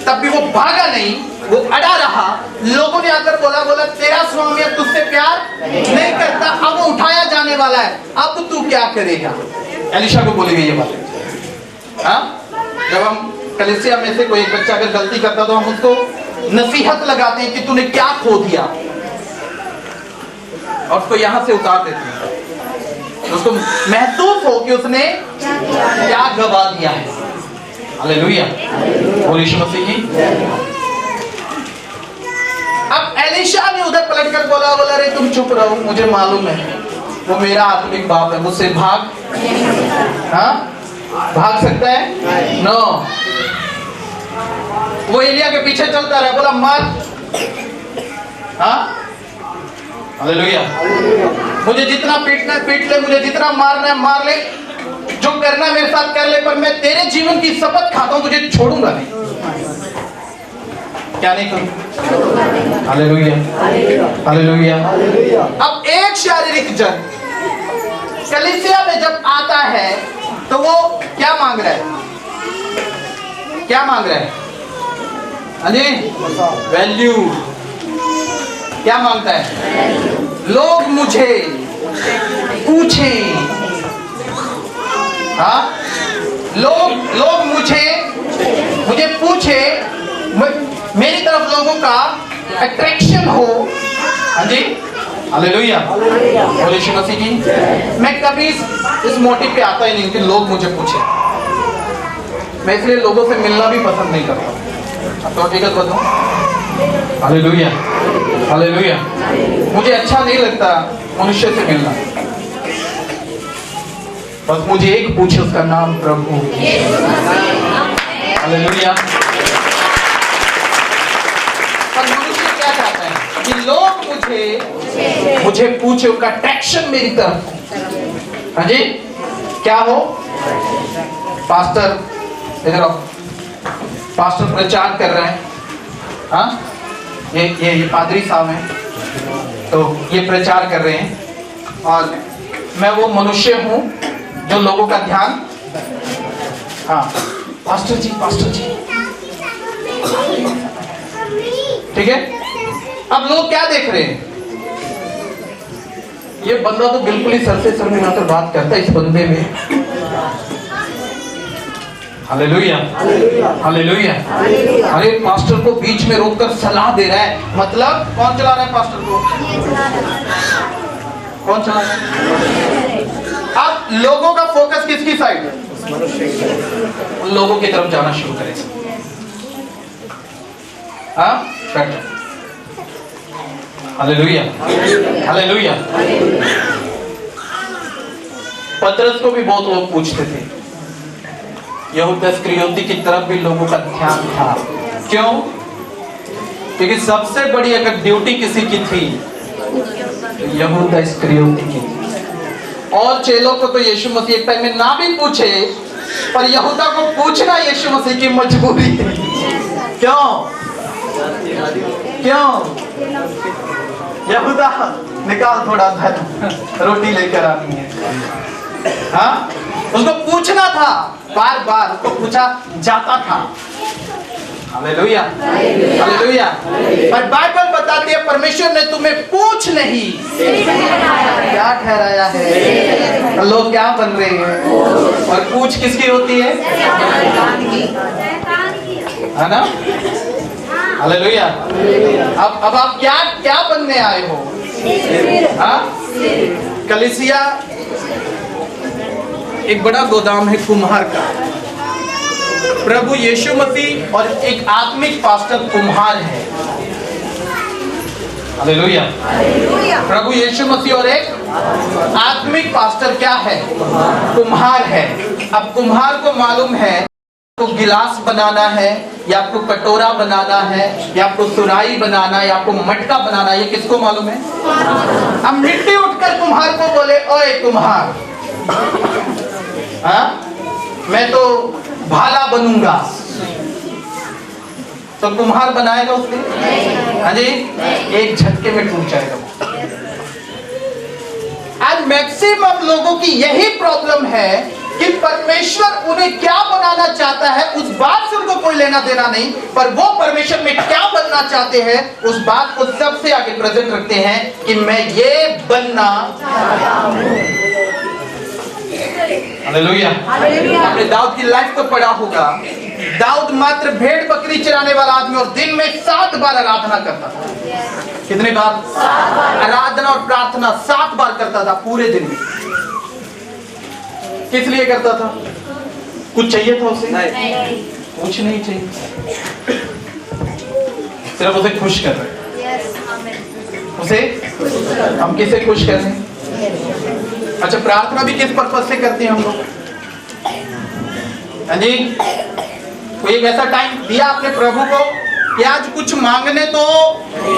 तब भी वो भागा नहीं, वो अड़ा रहा। लोगों ने आकर बोला तेरा स्वामी अब तुझसे प्यार नहीं करता, अब वो उठाया जाने वाला है, अब तू क्या करेगा? एलिशा को बोली गई ये बात। हाँ, जब हम कलीसिया में से कोई एक बच्चा अगर गलती करता तो हम उसको नसीहत लगाते हैं कि तूने क्या खो दिया, और उसको यहां से उतार देते हैं, उसको महसूस हो कि उसने क्या गवा दिया है। हालेलुया, बोल यीशु मसीह की। अब एलिशा ने उधर पलटकर बोला रे तुम चुप रहो, मुझे मालूम है वो मेरा आत्मिक बाप है, मुझसे भाग सकता है? नो। वो एलिया के पीछे चलता रहा, बोला मत। हालेलुया, मुझे जितना पीटना है पीट ले, मुझे जितना मारना है मार ले, जो करना है मेरे साथ कर ले, पर मैं तेरे जीवन की शपथ खाता हूं तुझे छोड़ूंगा नहीं। क्या नहीं करूं? Hallelujah, hallelujah. अब एक शारीरिक जन कलीसिया में जब आता है तो वो क्या मांग रहा है? क्या मांग रहा है? हाँ जी, वैल्यू। क्या मांगता है? लोग मुझे पूछें, हाँ, लोग मुझे पूछे, मेरी तरफ लोगों का अट्रैक्शन हो। हाँ जी, हालेलुया, बोल यीशु मसीह की। मैं कभी इस मोटिव पे आता ही नहीं कि लोग मुझे पूछे, मैं इसलिए लोगों से मिलना भी पसंद नहीं करता। तो हकीकत बताऊं, हालेलुया, हालेलुया, मुझे अच्छा नहीं लगता मनुष्य से मिलना, बस मुझे एक पूछे, उसका नाम प्रभु। हालेलुया। पर मनुष्य क्या चाहता है कि लोग मुझे पूछे, उसका अट्रैक्शन मेरी तरफ। हाँ जी, क्या हो? पास्टर इधर आओ, पास्टर प्रचार कर रहे हैं। हाँ, ये पादरी साहब हैं, तो ये प्रचार कर रहे हैं, और मैं वो मनुष्य हूं जो लोगों का ध्यान, हाँ, पास्टर जी, ठीक है। अब लोग क्या देख रहे हैं? ये बंदा तो बिल्कुल ही सर से सर मिलाकर बात करता है, इस बंदे में। Hallelujah, hallelujah. अरे पास्टर को बीच में रोककर सलाह दे रहा है, मतलब कौन चला रहा है पास्टर को? कौन चला रहा है? अब लोगों का फोकस किसकी साइड है? उन लोगों की तरफ जाना शुरू करें। हाँ, बैठो। Hallelujah, hallelujah. पतरस को भी बहुत लोग पूछते थे, यहूदा इस्करियोती की तरफ भी लोगों का ध्यान था। क्यों? क्योंकि सबसे बड़ी अगर ड्यूटी किसी की थी तो यहूदा इस्करियोती की थी। और चेलों को तो यीशु मसीह एक टाइम में ना भी पूछे, पर यहूदा को पूछना यीशु मसीह की मजबूरी थी। क्यों? यहूदा निकाल थोड़ा धन, रोटी लेकर आनी है। हाँ, उसको पूछना था, बार बार उसको पूछा जाता था। Hallelujah, hallelujah. पर बाइबल बताती है परमेश्वर ने तुम्हें पूछ नहीं क्या ठहराया है। लोग क्या बन रहे हैं, और पूछ किसकी होती है? है ना? हालेलुया। अब आप क्या बनने आए हो? हाँ, कलीसिया एक बड़ा गोदाम है कुम्हार का। प्रभु यीशु मसीह और एक आत्मिक पास्टर कुम्हार है। हालेलुया। प्रभु यीशु मसीह और एक आत्मिक पास्टर क्या है? कुम्हार है। अब कुम्हार को मालूम है आपको गिलास बनाना है, या आपको कटोरा बनाना है, या आपको सुराही बनाना है, या आपको मटका बनाना है, ये किसको मालूम है? अब मिट्टी उठकर कुम्हार को बोले, ओए कुम्हार, हाँ, मैं तो भाला बनूंगा, तो कुम्हार बनाएगा उसने? हाँ जी, एक झटके में टूट जाएगा। आज मैक्सिमम लोगों की यही प्रॉब्लम है कि परमेश्वर उन्हें क्या बनाना चाहता है उस बात से उनको कोई लेना देना नहीं, पर वो परमेश्वर में क्या बनना चाहते हैं उस बात को सबसे आगे प्रेजेंट रखते हैं कि मैं ये बनना। हालेलुया। आपने दाऊद की लाइफ को पढ़ा होगा। दाऊद मात्र भेड़ बकरी चराने वाला आदमी और दिन में 7 बार आराधना करता था। कितने बार? आराधना और प्रार्थना 7 बार करता था पूरे दिन में। किस लिए करता था? कुछ चाहिए था उसे? नहीं, कुछ नहीं चाहिए, सिर्फ उसे खुश कर रहे। उसे हम किसे खुश कर रहे हैं? अच्छा, प्रार्थना भी किस पर्पस से करते हैं हम लोग? हाँ जी, कोई एक ऐसा टाइम दिया आपने प्रभु को कि आज कुछ मांगने तो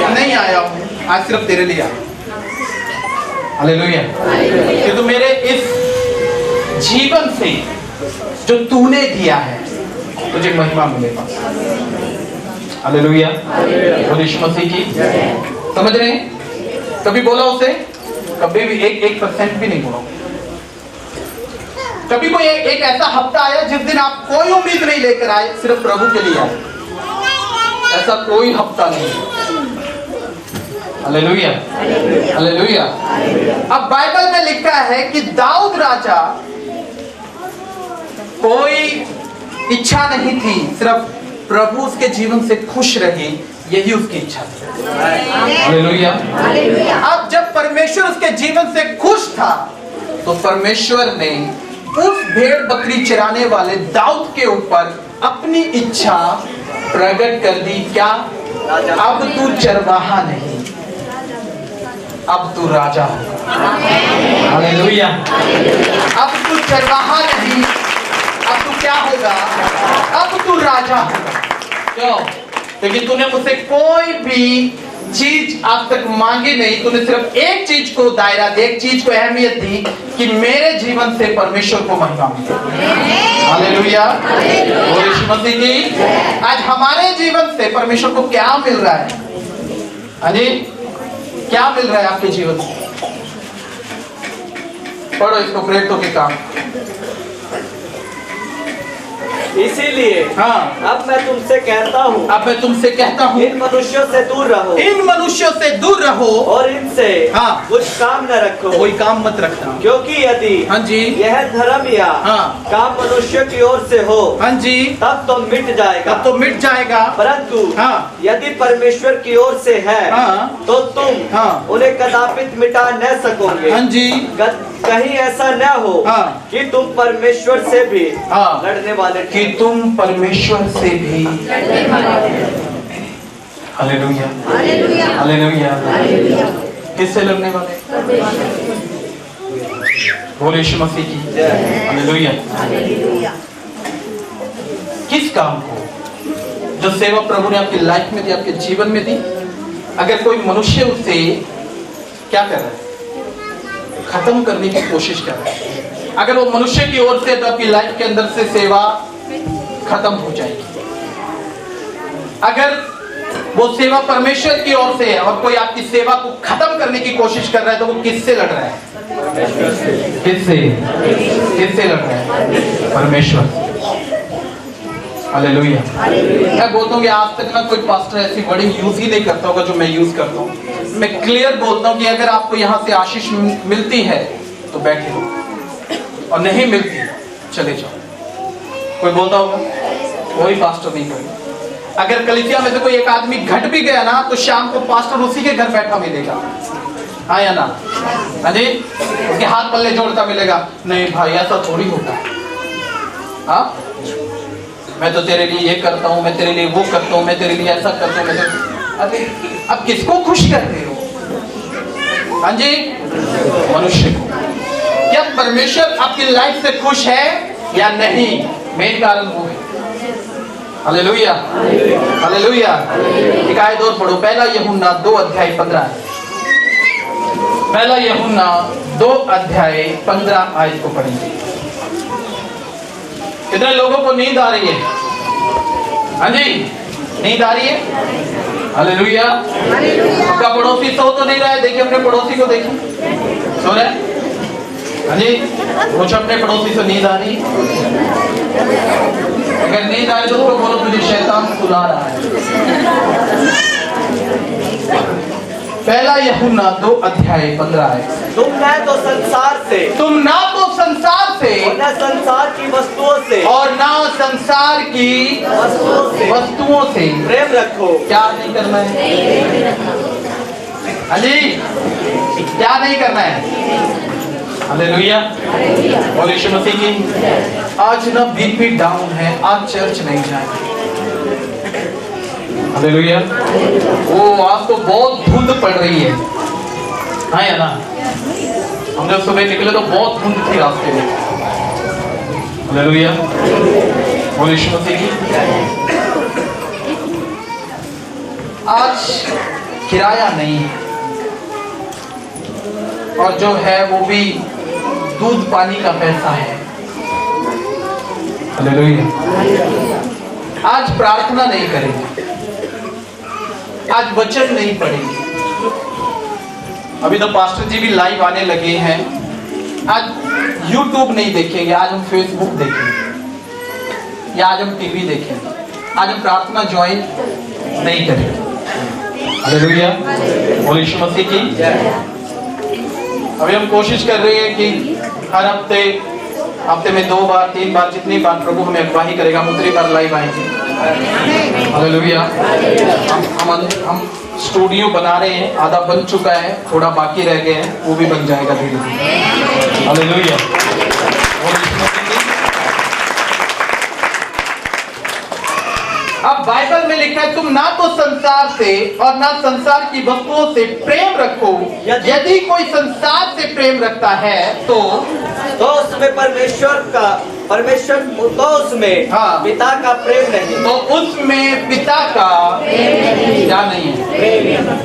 नहीं आया हूं, आज सिर्फ तेरे लिए आया। हालेलुया। कि तू मेरे इस जीवन से जो तूने दिया है तुझे महिमा मिलेगा। हालेलुया। यीशु मसीह की समझ रहे हैं? कभी बोला उसे? कभी भी 1% भी नहीं बोला। कभी कोई एक ऐसा हफ्ता आया जिस दिन आप कोई उम्मीद नहीं लेकर आए, सिर्फ प्रभु के लिए आए? ऐसा कोई हफ्ता नहीं। हालेलुया। हालेलुया। अब बाइबल में लिखा है कि दाऊद राजा कोई इच्छा नहीं थी, सिर्फ प्रभु उसके जीवन से खुश रहे, यही उसकी इच्छा थी। हालेलुया। अब जब परमेश्वर उसके जीवन से खुश था तो परमेश्वर ने उस भेड़ बकरी चराने वाले दाऊद के ऊपर अपनी इच्छा प्रकट कर दी। क्या? अब तू चरवाहा नहीं, अब तू राजा होगा। हालेलुया। अब तू चरवाहा नहीं, अब तू क्या होगा? अब तू राजा होगा। क्यों? क्योंकि तूने मुझसे कोई भी चीज आज तक मांगी नहीं, तूने सिर्फ एक चीज को दायरा दे, एक चीज को अहमियत दी कि मेरे जीवन से परमेश्वर को महिमा मिले। हालेलुया। और यीशु मसीह की आज हमारे जीवन से परमेश्वर को क्या मिल रहा है? हाँ जी, क्या मिल रहा है आपके जीवन से? पढ़ो इसको, प्रेरितों के काम। इसीलिए हाँ, अब मैं तुमसे कहता हूँ, अब मैं तुमसे कहता हूँ, इन मनुष्यों से दूर रहो, इन मनुष्यों से दूर रहो और इनसे हाँ, कुछ काम न रखो, कोई काम मत रखना। क्योंकि यदि हाँ जी, यह धर्म या हाँ, काम मनुष्य की ओर से हो, हाँ जी, तब तो मिट जाएगा, तब तो मिट जाएगा। परंतु हाँ, यदि परमेश्वर की ओर से है हाँ, तो तुम हाँ, उन्हें कदापित मिटा न सकोगे। हाँ जी, कहीं ऐसा न हो हाँ, कि तुम परमेश्वर से भी हाँ, लड़ने वाले कि तुम परमेश्वर से भी। हालेलुया। हालेलुया। किससे लड़ने वाले? बोले यीशु मसीह की। हालेलुया। किस काम को? जो सेवा प्रभु ने आपकी लाइफ में दी, आपके जीवन में दी, अगर कोई मनुष्य उसे क्या कर रहा है? खत्म करने की कोशिश कर रहा है। अगर वो मनुष्य की ओर से, तो आपकी लाइफ के अंदर से सेवा खत्म हो जाएगी। अगर वो सेवा परमेश्वर की ओर से है और कोई आपकी सेवा को खत्म करने की कोशिश कर रहा है, तो वो किससे लड़ रहा है? किससे? किससे लड़ रहा है? परमेश्वर। हालेलुया। मैं बोलता हूँ कि आज तक ना कोई पास्टर ऐसी वर्डिंग यूज ही नहीं करता होगा जो मैं यूज करता हूँ। मैं क्लियर बोलता हूँ कि अगर आपको यहाँ से आशीष मिलती है तो बैठे रहो, और नहीं मिलती चले जाओ। कोई बोलता होगा? कोई पास्टर नहीं करेगा। अगर कलीसिया में से कोई एक आदमी घट भी गया ना, तो शाम को पास्टर उसी के घर बैठा मिलेगा। हाँ या ना? हाँ जी, उसके हाथ पल्ले जोड़ता मिलेगा। नहीं भाई, ऐसा थोड़ी होता है। हाँ, मैं तो तेरे लिए ये करता हूँ, मैं तेरे लिए वो करता हूँ, मैं तेरे लिए ऐसा करता हूँ, अरे अब किसको खुश करते हो? हाँ जी, मनुष्य को। क्या परमेश्वर आपकी लाइफ से खुश है या नहीं? मेन कारण वो है। हालेलुया। हालेलुया। एक आयत और पढ़ो, पहला यूहन्ना 2:15। पहला यूहन्ना 2:15 आयत को पढ़ेंगे। कितने लोगों को नींद आ रही है? हाँ जी, नींद आ रही है? हालेलुया। आपका पड़ोसी सो तो नहीं रहा है? देखिए अपने पड़ोसी को, देखिए सो रहा है। हाँ जी, पूछो अपने पड़ोसी से नींद आ रही? अगर नींद आ रही तो उसको बोलो तुझे शैतान सुला रहा है। पहला यूहन्ना 2:15 है। तुम न तो संसार से, तुम ना तो संसार से और न संसार की वस्तुओं से, और ना संसार की वस्तुओं से प्रेम रखो। क्या नहीं करना है? हाँ जी, क्या नहीं करना है? हालेलुया, बोलो यीशु मसीह की। आज ना बीपी डाउन है, आज चर्च नहीं जाएंगे। हालेलुया। वो आज तो बहुत धुंध पड़ रही है, हाँ या ना? हम जब सुबह निकले तो बहुत धुंध थी रास्ते में। हालेलुया, बोलो यीशु मसीह की। आज किराया नहीं है, और जो है वो भी दूध पानी का पैसा है। हालेलुया। आज प्रार्थना नहीं करेंगे, आज वचन नहीं पढ़ेंगे। अभी तो पास्टर जी भी लाइव आने लगे हैं। आज YouTube नहीं देखेंगे, आज हम फेसबुक देखेंगे, या आज हम टीवी देखेंगे। आज हम प्रार्थना ज्वाइन नहीं करेंगे। हालेलुया, बोलो यीशु मसीह की। अभी हम कोशिश कर रहे हैं कि हर हफ्ते में 2 बार 3 बार जितनी बार प्रभु हमें अगवाही करेगा, हम उतनी बार लाइव आएंगे। हालेलुया। हम स्टूडियो बना रहे हैं, आधा बन चुका है, थोड़ा बाकी रह गए हैं, वो भी बन जाएगा धीरे धीरे। हालेलुया। अब बाइबल में लिखा है तुम ना तो संसार से और ना संसार की वस्तुओं से प्रेम रखो। यदि कोई संसार से प्रेम रखता है तो उसमें परमेश्वर तो उसमें हाँ। पिता का प्रेम नहीं, तो उसमें पिता का क्या नहीं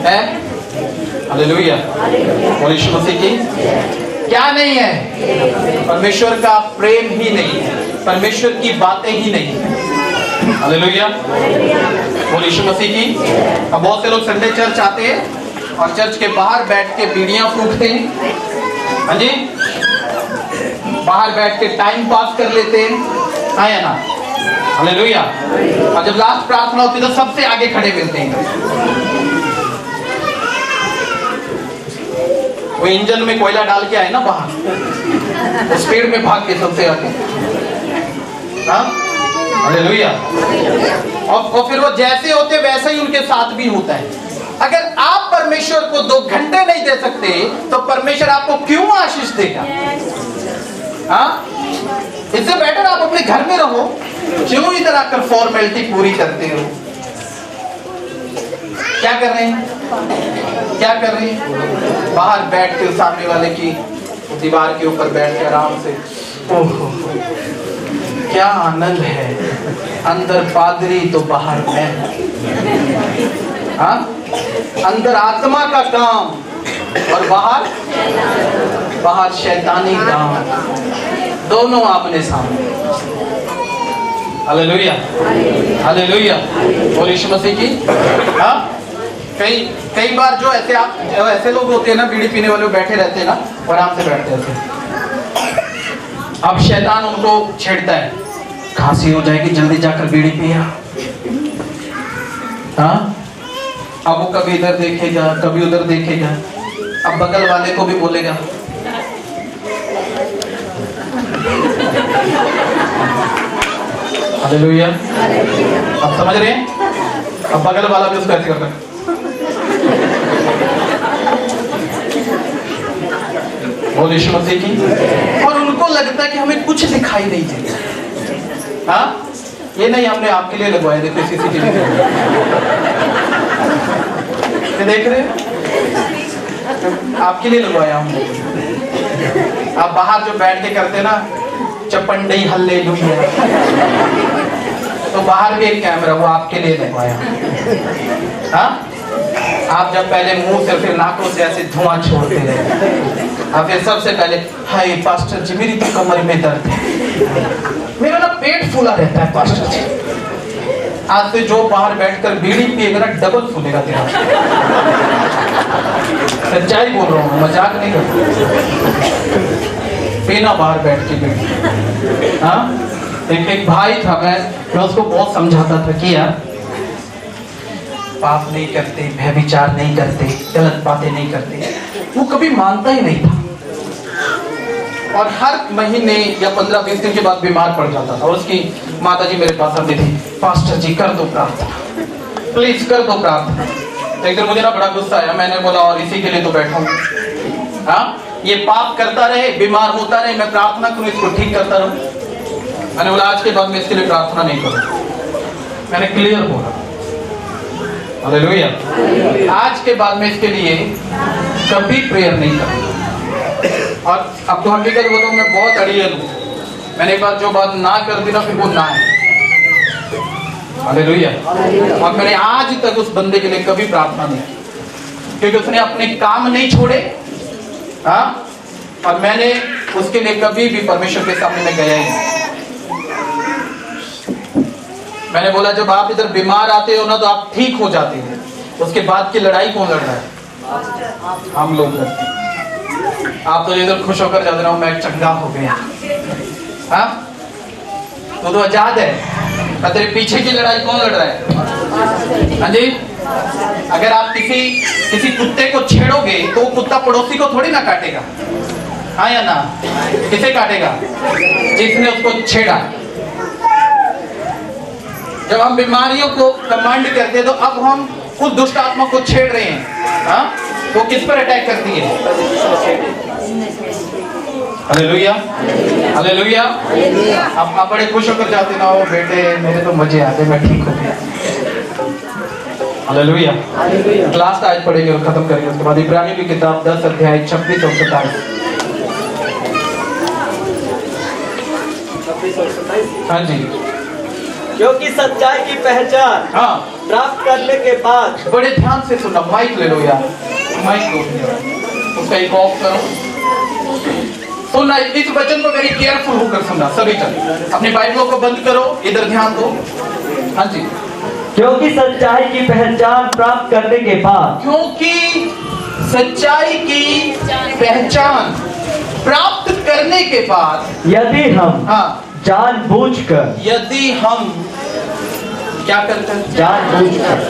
है? हालेलुया, बोलो यीशु मसीह की। क्या नहीं है? परमेश्वर का प्रेम ही नहीं है, परमेश्वर की बातें ही नहीं है। हालेलुया, बोलो यीशु मसीह की। अब बहुत से लोग संडे चर्च आते हैं और चर्च के बाहर बैठ के बीड़ियां फूकते हैं। हाँ जी, बाहर बैठ के टाइम पास कर लेते हैं, हाँ या ना? हालेलुया। और जब लास्ट प्रार्थना होती है तो सबसे आगे खड़े मिलते हैं। वो इंजन में कोयला डाल के आए ना बाहर, स्पीड में भाग के सबसे आगे। हाँ, हालेलुया। और फिर वो जैसे होते वैसे ही उनके साथ भी होता है। अगर आप परमेश्वर को 2 घंटे नहीं दे सकते तो परमेश्वर आपको क्यों आशीष देगा? हाँ, इससे बेटर आप अपने घर में रहो, क्यों इधर आकर फॉर्मेलिटी पूरी करते हो? क्या कर रहे हैं? क्या कर रहे हैं? बाहर बैठ के सामने वाले की दीवार के ऊपर बैठ के आराम से, ओहो क्या आनंद है, अंदर पादरी तो बाहर मैं। हाँ, अंदर आत्मा का काम और बाहर शैतानी काम, दोनों आपने सामने। हालेलुया, हालेलुया, बोलो यीशु मसीह की। हाँ, कई बार जो ऐसे लोग होते हैं ना, बीड़ी पीने वाले बैठे रहते हैं ना, आराम से बैठते रहते हैं। अब शैतान उनको छेड़ता है, खांसी हो जाएगी, जल्दी जाकर बीड़ी पिया। हाँ, अब वो कभी इधर देखेगा, कभी उधर देखेगा, अब बगल वाले को भी बोलेगा। हालेलुया, अब समझ रहे हैं? अब बगल वाला भी उसको ऐसे करता है। बोलो यीशु मसीह की। और उनको लगता है कि हमें कुछ दिखाई नहीं देता। हाँ, ये नहीं, हमने आपके लिए लगवाया, देखो सीसीटीवी देख रहे हैं, आपके लिए लगवाया हमने। आप बाहर जो बैठ के करते ना, चपंडई हल्लेलुया, तो बाहर भी एक कैमरा, वो आपके लिए लगवाया। हाँ, आप जब पहले मुंह से फिर नाकों से ऐसे धुआं छोड़ते रहे, और फिर सबसे पहले हाय पास्टर जी मेरी तो कमर में दर्द है, मेरा ना पेट फूला रहता है पास्टर जी। आज से जो बाहर बैठकर बीड़ी पिएगा ना, डबल फूलेगा तेरा। सच्चाई बोल रहा हूँ, मजाक नहीं कर रहा। पीना बाहर बैठ के बीड़ी। हाँ, एक भाई था, मैं उसको बहुत समझाता था कि यार पाप नहीं करते, व्यभिचार नहीं करते, गलत बातें नहीं करते। वो कभी मानता ही नहीं था और हर महीने या 15-20 दिन के बाद बीमार पड़ जाता था। और उसकी माताजी मेरे पास आती थी, पास्टर जी कर दो प्रार्थना, प्लीज कर दो प्रार्थना। एक दिन मुझे ना बड़ा गुस्सा आया, मैंने बोला और इसी के लिए तो बैठा हूँ। हाँ, ये पाप करता रहे, बीमार होता रहे, मैं प्रार्थना करूँ इसको ठीक करता रहूँ। मैंने बोला आज के बाद मैं इसके लिए प्रार्थना नहीं करूँ। मैंने क्लियर बोला, हालेलुया। आज के बाद मैं इसके लिए कभी प्रेयर नहीं करूँगा। और अब तो हकीकत बताऊँ, मैं बहुत अड़ियल हूँ। मैंने एक बार जो बात ना कर दी ना, फिर वो ना है। हालेलुया। और मैंने आज तक उस बंदे के लिए कभी प्रार्थना नहीं की, क्योंकि उसने अपने काम नहीं छोड़े। हाँ, और मैंने उसके लिए कभी भी परमेश्वर के सामने में गया ही नहीं। मैंने बोला जब आप इधर बीमार आते हो ना तो आप ठीक हो जाते हैं, उसके बाद की लड़ाई कौन लड़ रहा है? हम लोग लड़ते हैं। आप तो इधर खुश होकर जाते रहो, मैं चंगा हो गया। हाँ, तो आजाद है, पर तेरे पीछे की लड़ाई कौन लड़ रहा है? हाँ जी, अगर आप किसी कुत्ते को छेड़ोगे तो वो कुत्ता पड़ोसी को थोड़ी ना काटेगा। हाँ या ना? किसे काटेगा? जिसने उसको छेड़ा। जब हम बीमारियों को कमांड करते हैं तो अब हम उस दुष्ट आत्मा को छेड़ रहे हैं। हाँ, वो किस पर अटैक करती है? Hallelujah, hallelujah. अब आप बड़े खुश होकर जाते ना, हो बेटे मेरे तो मजे आते, मैं ठीक हो गया। हालेलुया। लास्ट आज पढ़ेंगे और खत्म करेंगे, उसके बाद इब्रानियों की किताब 10 अध्याय 26 और 27। हाँ जी। क्योंकि सच्चाई की पहचान हाँ, प्राप्त करने के बाद, बड़े ध्यान से सुनना, माइक ले लो यार, माइक लो, उसका एक ऑफ करो। सुनना, इस वचन को वेरी केयरफुल होकर सुनना सभी जन। अपनी बाइबलों को बंद करो, इधर ध्यान दो। हाँ जी। क्योंकि सच्चाई की पहचान प्राप्त करने के बाद, क्योंकि सच्चाई की पहचान प्राप्त करने के बाद, यदि हम हाँ, जानबूझकर, यदि हम क्या करते हैं?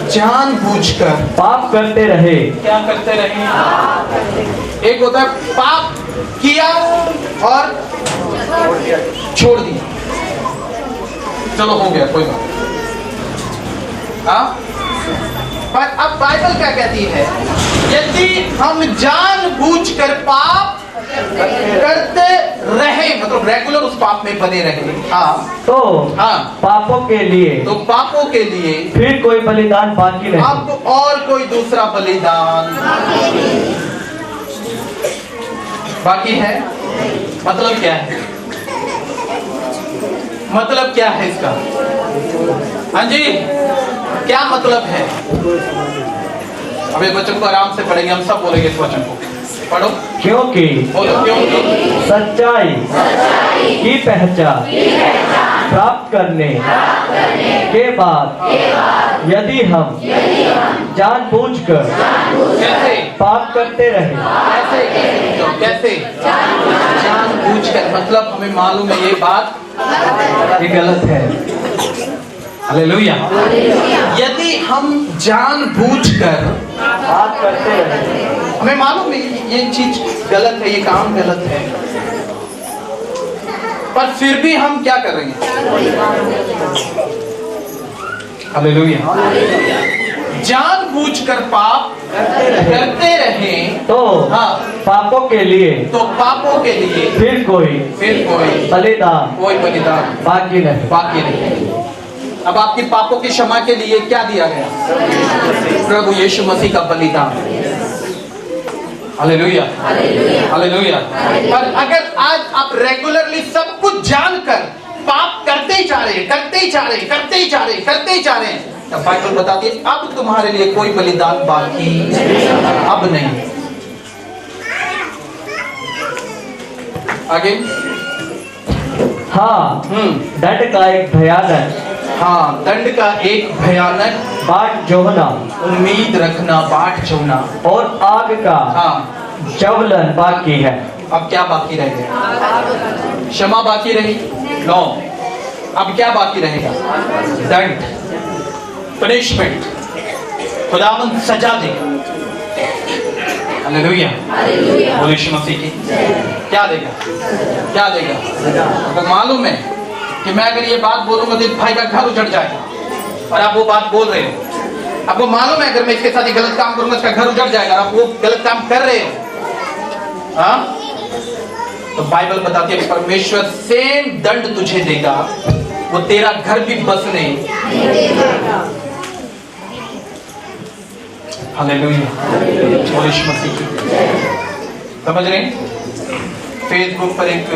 जानबूझकर पाप करते रहे। क्या करते रहे? एक होता है पाप किया और छोड़ दिया, चलो हो गया कोई बात। हाँ, पर अब बाइबल क्या कहती है? यदि हम जानबूझकर पाप करते रहे, मतलब रेगुलर उस पाप में बने रहे, हाँ, तो हाँ, पापों के लिए, तो पापों के लिए फिर कोई बलिदान बाकी नहीं। अब और कोई दूसरा बलिदान बाकी है। मतलब क्या है? मतलब क्या है इसका? हाँ जी, क्या मतलब है? अब ये वचन को आराम से पढ़ेंगे, हम सब बोलेंगे इस वचन को। पढ़ो। क्योंकि बोलो, क्योंकि सच्चाई की पहचान प्राप्त करने के बाद, यदि हम जानबूझकर कैसे पाप करते रहे। कैसे जानबूझकर, मतलब हमें मालूम है ये बात ये गलत है। हालेलुया। यदि हम जानबूझकर पाप करते रहे, हमें मालूम है ये चीज गलत है, ये काम गलत है, पर फिर भी हम क्या कर रहे हैं? हालेलुया। जानबूझकर पाप करते रहे तो हाँ, पापों के लिए, तो पापों के लिए फिर कोई बलिदान बाकी नहीं। अब आपकी पापों की क्षमा के लिए क्या दिया गया? प्रभु यीशु मसीह का बलिदान। Hallelujah, hallelujah. पर अगर आज आप रेगुलरली सब कुछ जानकर पाप करते ही जा रहे हैं, तब बाइबल बताती है अब तुम्हारे लिए कोई बलिदान बाकी अब नहीं। आगे। हाँ, दंड का एक भयानक, हाँ, दंड का एक भयानक बाट जोहना, उम्मीद रखना, बाट जोहना, और आग का हाँ, ज्वलन बाकी है। अब क्या बाकी रह गया? क्षमा बाकी रही? नो। अब क्या बाकी रहेगा? दंड, पनिशमेंट। खुदावंद सजा देगा। हालेलुया, बोलो यीशु मसीह की। क्या देगा? क्या देगा? आपको मालूम है कि मैं अगर ये बात बोलूंगा तो इस भाई का घर उजड़ जाएगा, और आप वो बात बोल रहे हो। आपको मालूम है अगर मैं इसके साथ ये गलत काम करूंगा इसका घर उजड़ जाएगा, आप वो गलत काम कर रहे हो। हाँ, तो बाइबल बताती है परमेश्वर सेम दंड तुझे देगा, वो तेरा घर भी बसने। हालेलुया, बोलो यीशु मसीह की। समझ रहे हैं? फेसबुक पर एक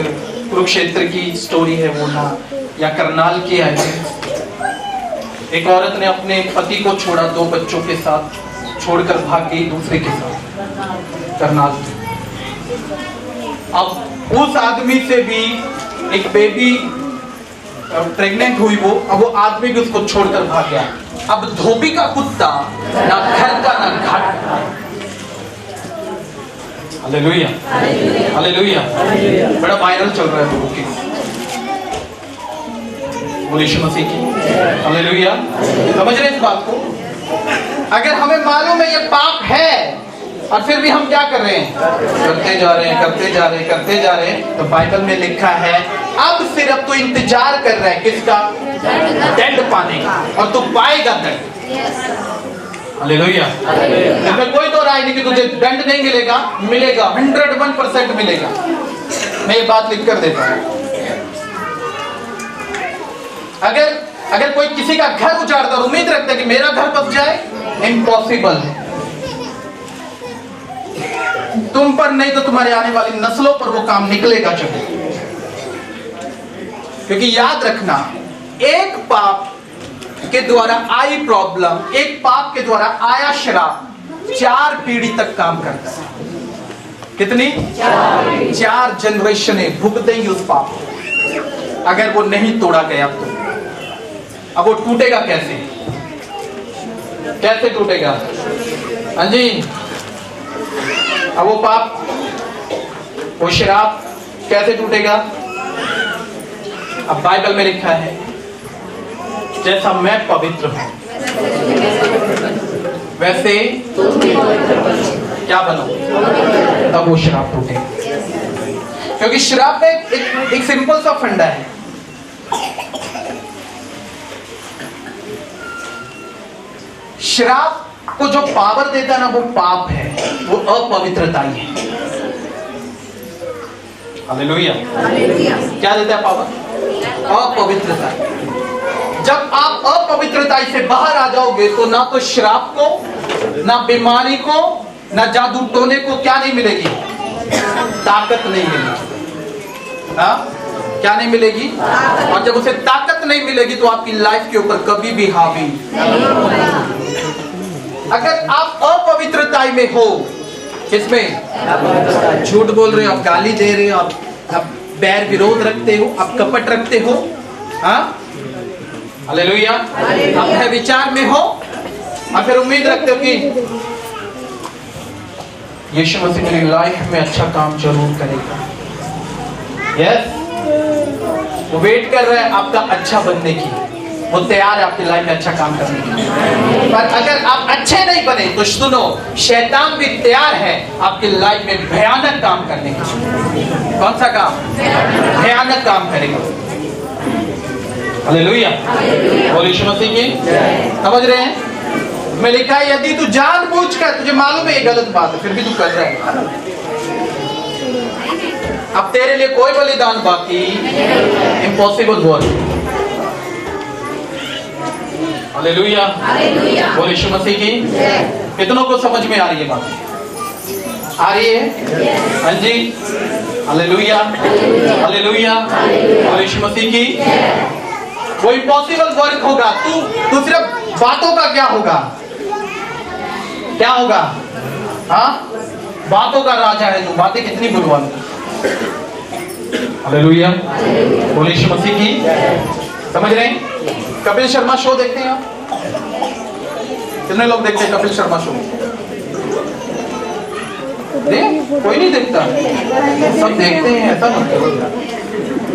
कुरुक्षेत्र की स्टोरी है, वो ना या करनाल की है। एक औरत ने अपने पति को छोड़ा, 2 बच्चों के साथ छोड़कर भाग गई दूसरे के साथ करनाल। अब उस आदमी से भी एक बेबी प्रेग्नेंट हुई वो, अब वो आदमी भी उसको छोड़कर भाग गया। अब धोबी का कुत्ता ना घर का ना घाट का। हालेलुया, हालेलुया, बड़ा वायरल चल रहा है लोगों की। बोलो यीशु मसीह की। हालेलुया, समझ रहे इस बात को? अगर हमें मालूम है ये पाप है और फिर भी हम क्या कर रहे हैं? करते जा रहे हैं, करते जा रहे हैं, करते जा रहे हैं। तो बाइबल में लिखा है अब सिर्फ तू इंतजार कर रहा है किसका? दंड पाने का, और तू पाएगा दंड। हालेलुया, इसमें कोई तो राय नहीं कि तुझे दंड नहीं मिलेगा, मिलेगा, 101% मिलेगा। मैं ये बात लिख कर देता हूं। अगर कोई किसी का घर उजाड़ता और उम्मीद रखता है कि मेरा घर बस जाए, इम्पॉसिबल है। तुम पर नहीं तो तुम्हारे आने वाली नस्लों पर वो काम निकलेगा चलेगा। क्योंकि याद रखना, एक पाप के द्वारा आई प्रॉब्लम, एक पाप के द्वारा आया श्राप 4 पीढ़ी तक काम करता है। कितनी? 4 जनरेशनें भुगतेंगी उस पाप को, अगर वो नहीं तोड़ा गया तो। अब वो टूटेगा कैसे? कैसे टूटेगा? हाँ जी, अब वो पाप, वो शराब कैसे टूटेगा? अब बाइबल में लिखा है जैसा मैं पवित्र हूं वैसे क्या बनो, तब वो शराब टूटेगा। क्योंकि शराब में एक सिंपल सा फंडा है। शराब को जो पावर देता है ना, वो पाप है, वो अपवित्रता ही है। हालेलुया, क्या देता है पावर? अपवित्रता। जब आप अपवित्रता से बाहर आ जाओगे तो ना तो श्राप को, ना बीमारी को, ना जादू टोने को क्या नहीं मिलेगी? ताकत नहीं मिलेगी। हाँ, क्या नहीं मिलेगी? और जब उसे ताकत नहीं मिलेगी तो आपकी लाइफ के ऊपर कभी भी हावी। अगर आप अपवित्रता में हो, किसमें? झूठ बोल रहे हो, आप गाली दे रहे हो, आप बैर विरोध रखते हो, आप कपट रखते हो, हाँ, हालेलुया, आप है विचार में हो, और फिर उम्मीद रखते हो कि यीशु मसीह मेरी लाइफ में अच्छा काम जरूर करेगा। यस, वो वेट कर रहा है आपका अच्छा बनने की, वो तैयार है आपकी लाइफ में अच्छा काम करने की। पर अगर आप अच्छे नहीं बने तो सुनो, शैतान भी तैयार है आपकी लाइफ में भयानक काम करने की। कौन सा काम? भयानक काम करेगा। हालेलुया, बोलो यीशु मसीह की। समझ रहे हैं? मैं लिखा है यदि तू जानबूझकर, तुझे मालूम है ये गलत बात है, फिर भी तू कर रहा है, अब तेरे लिए कोई बलिदान बाकी, इम्पॉसिबल वर्क। हालेलुया, बोलो यीशु मसीह की। कितनों को समझ में आ रही है बात? आ रही है? हाँ जी, हालेलुया, हालेलुया, बोलो यीशु मसीह की। वो इम्पॉसिबल वर्क होगा। तू सिर्फ बातों का क्या होगा? क्या होगा? हाँ, बातों का राजा है तू, बातें कितनी बुलवानी। हालेलुया, बोलो यीशु मसीह की। समझ रहे हैं? कपिल शर्मा शो देखते हैं आप? कितने लोग देखते हैं कपिल शर्मा शो? कोई नहीं देखता, सब देखते हैं, ऐसा मत करो।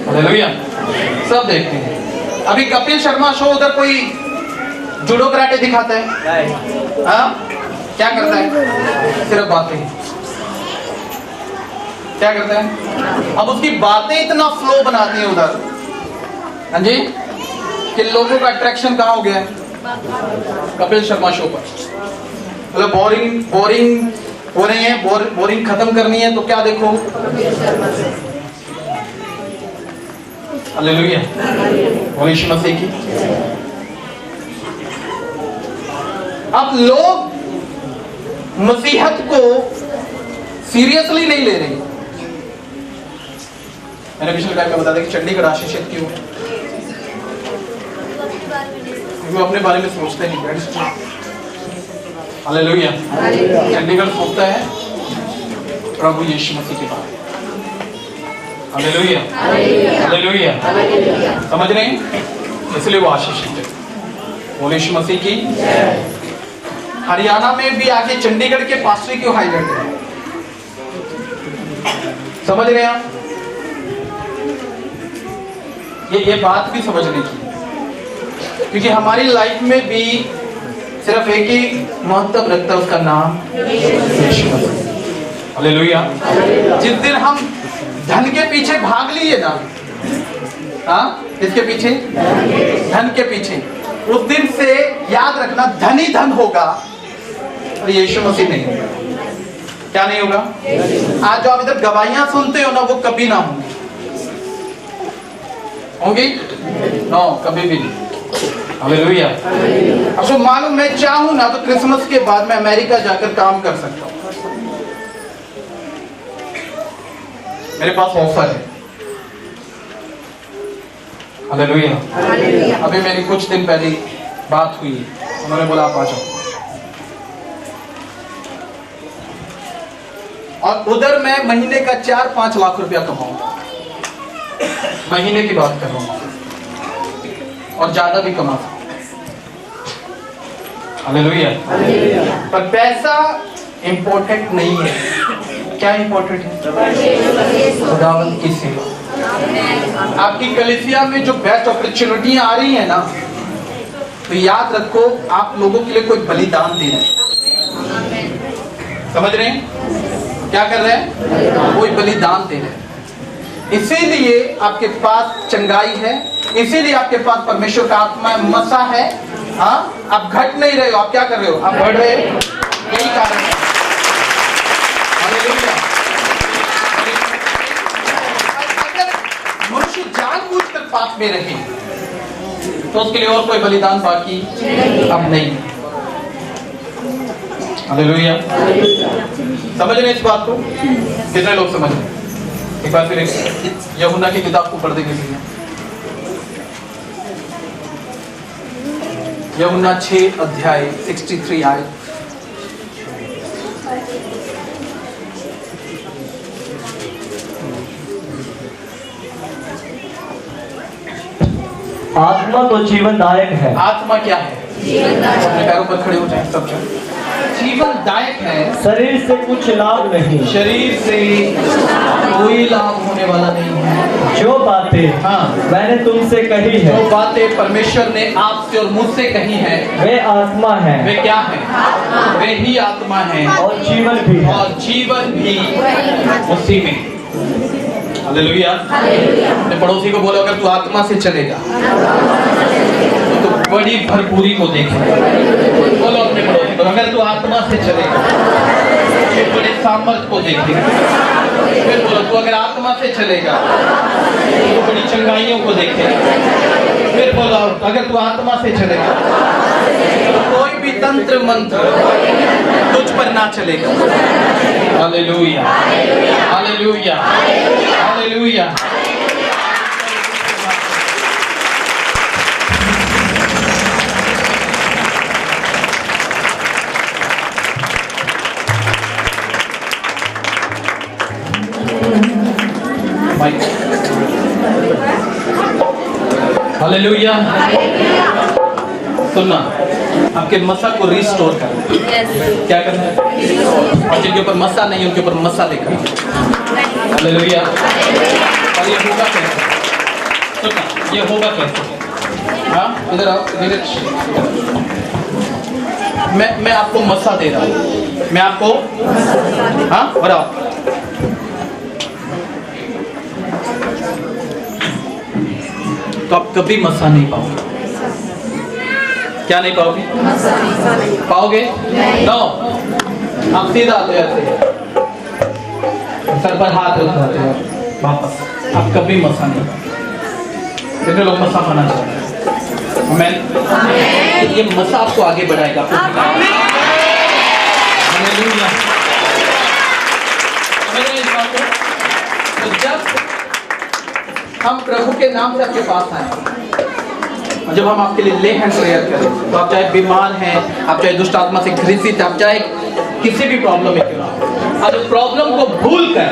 हालेलुया, सब देखते हैं। अभी कपिल शर्मा शो उधर कोई जूडो कराटे दिखाता है, हाँ क्या करता है? सिर्फ बातें। क्या करता है? अब उसकी बातें इतना फ्लो बनाती हैं उधर, हाँ जी, कि लोगों का अट्रैक्शन कहाँ हो गया? कपिल शर्मा शो पर। मतलब बोरिंग हो रही है, बोरिंग खत्म करनी है तो क्या देखो? हालेलुया, बोलो यीशु मसीह की। अब लोग मसीहत को सीरियसली नहीं ले रहे। मैंने पिछले टाइम में बता दिया कि चंडीगढ़ आशीषित क्यों है, वो अपने बारे में सोचते नहीं। हालेलुया, चंडीगढ़ सोचता है प्रभु यीशु मसीह के बारे में। हालेलुया, हालेलुया, समझ रहे हैं? इसलिए वो आशीषित है। बोलो यीशु मसीह की। हरियाणा में भी आके चंडीगढ़ के पास्टर क्यों हाईलाइट है? समझ रहे हैं आप? ये बात भी समझने की, क्योंकि हमारी लाइफ में भी सिर्फ एक ही महत्व रखता है, उसका नाम यीशु मसीह। हालेलुया। जिस दिन हम धन के पीछे भाग लिए ना, हाँ किसके पीछे? धन के पीछे। उस दिन से याद रखना, धन ही धन होगा और यीशु मसीह नहीं होगा। क्या नहीं होगा? आज जो आप इधर गवाहियां सुनते हो ना, वो कभी ना होंगी? नो, कभी भी नहीं। हालेलुया। अब तो मालूम, मैं चाहूं ना तो क्रिसमस के बाद मैं अमेरिका जाकर काम कर सकता हूं। मेरे पास ऑफर है। हालेलुया। अभी मेरी कुछ दिन पहले बात हुई, उन्होंने बोला आप आ जाओ, और उधर मैं महीने का 4-5 लाख रुपया कमाऊंगा। महीने की बात कर रहा हूं, और ज्यादा भी कमा सकता। हालेलुया। पर पैसा इंपॉर्टेंट नहीं है। क्या इंपॉर्टेंट है? खुदावंद की सेवा। आपकी कलीसिया में जो बेस्ट अपॉर्चुनिटियां आ रही है ना, तो याद रखो, आप लोगों के लिए कोई बलिदान दे रहे हैं। समझ रहे हैं? क्या कर रहे हैं? कोई बलिदान दे रहे हैं। इसीलिए आपके पास चंगाई है, इसीलिए आपके पास परमेश्वर का आत्मा मसा है। हाँ, आप घट नहीं रहे हो, आप क्या कर रहे हो? आप बढ़ रहे हो। यही कारण है। हालेलुया। अगर मनुष्य जानबूझकर पाप में रहे तो उसके लिए और कोई बलिदान बाकी अब नहीं। हालेलुया। समझ रहे इस बात को? कितने लोग समझ रहे? एक बार फिर यूहन्ना की किताब को पढ़ देंगे। यूहन्ना 6 अध्याय 63 आयत। आत्मा तो जीवनदायक है। आत्मा क्या है? अपने पैरों पर खड़े हो जाए सब जन। जीवनदायक है। शरीर से कुछ लाभ नहीं। शरीर से कोई लाभ होने वाला नहीं है। जो बातें हाँ मैंने तुमसे कही है, जो बातें परमेश्वर ने आपसे और मुझसे कही है, वे आत्मा है। वे क्या है? वे ही आत्मा है, और जीवन भी है। और जीवन भी उसी में। हालेलुया। अपने पड़ोसी को बोलो, अगर तू आत्मा से चलेगा तो बड़ी भरपूरी को देखेगा। बोलो अपने पड़ोसी को, अगर तू आत्मा से चलेगा तो बड़े सामर्थ को देखेगा। फिर बोलो, तू अगर आत्मा से चलेगा तो बड़ी चंगाइयों को देखेगा। फिर बोलो, अगर तू आत्मा से चलेगा तो कोई भी तंत्र मंत्र तुझ पर ना चलेगा। Hallelujah, hallelujah, hallelujah. हालेलुया। सुनना, आपके मसा को रिस्टोर करना है। क्या करना है? और जिनके ऊपर मसा नहीं उनके ऊपर मसा लेकर हालेलुया। और ये होगा कैसे? सुनना, ये होगा कैसे? हाँ, इधर आओ, मैं आपको मसा दे रहा हूँ, मैं आपको, हाँ बढ़ाओ, तो आप कभी मसा नहीं पाओगे। क्या नहीं पाओगे? पाओगे? नो, आप सीधा आते ऐसे सर पर हाथ रखते हो वापस, आप कभी मसा नहीं पाओगे। कितने लोग मसा पाना चाहते हैं? आमीन। ये मसा आपको आगे बढ़ाएगा। हालेलुया। तो जब हम प्रभु के नाम से आपके पास आए, जब हम आपके लिए ले हैंड प्रेयर करें, तो आप चाहे बीमार हैं, आप चाहे दुष्ट आत्मा से ग्रसित, आप चाहे किसी भी प्रॉब्लम में क्यों ना, आज प्रॉब्लम को भूल कर,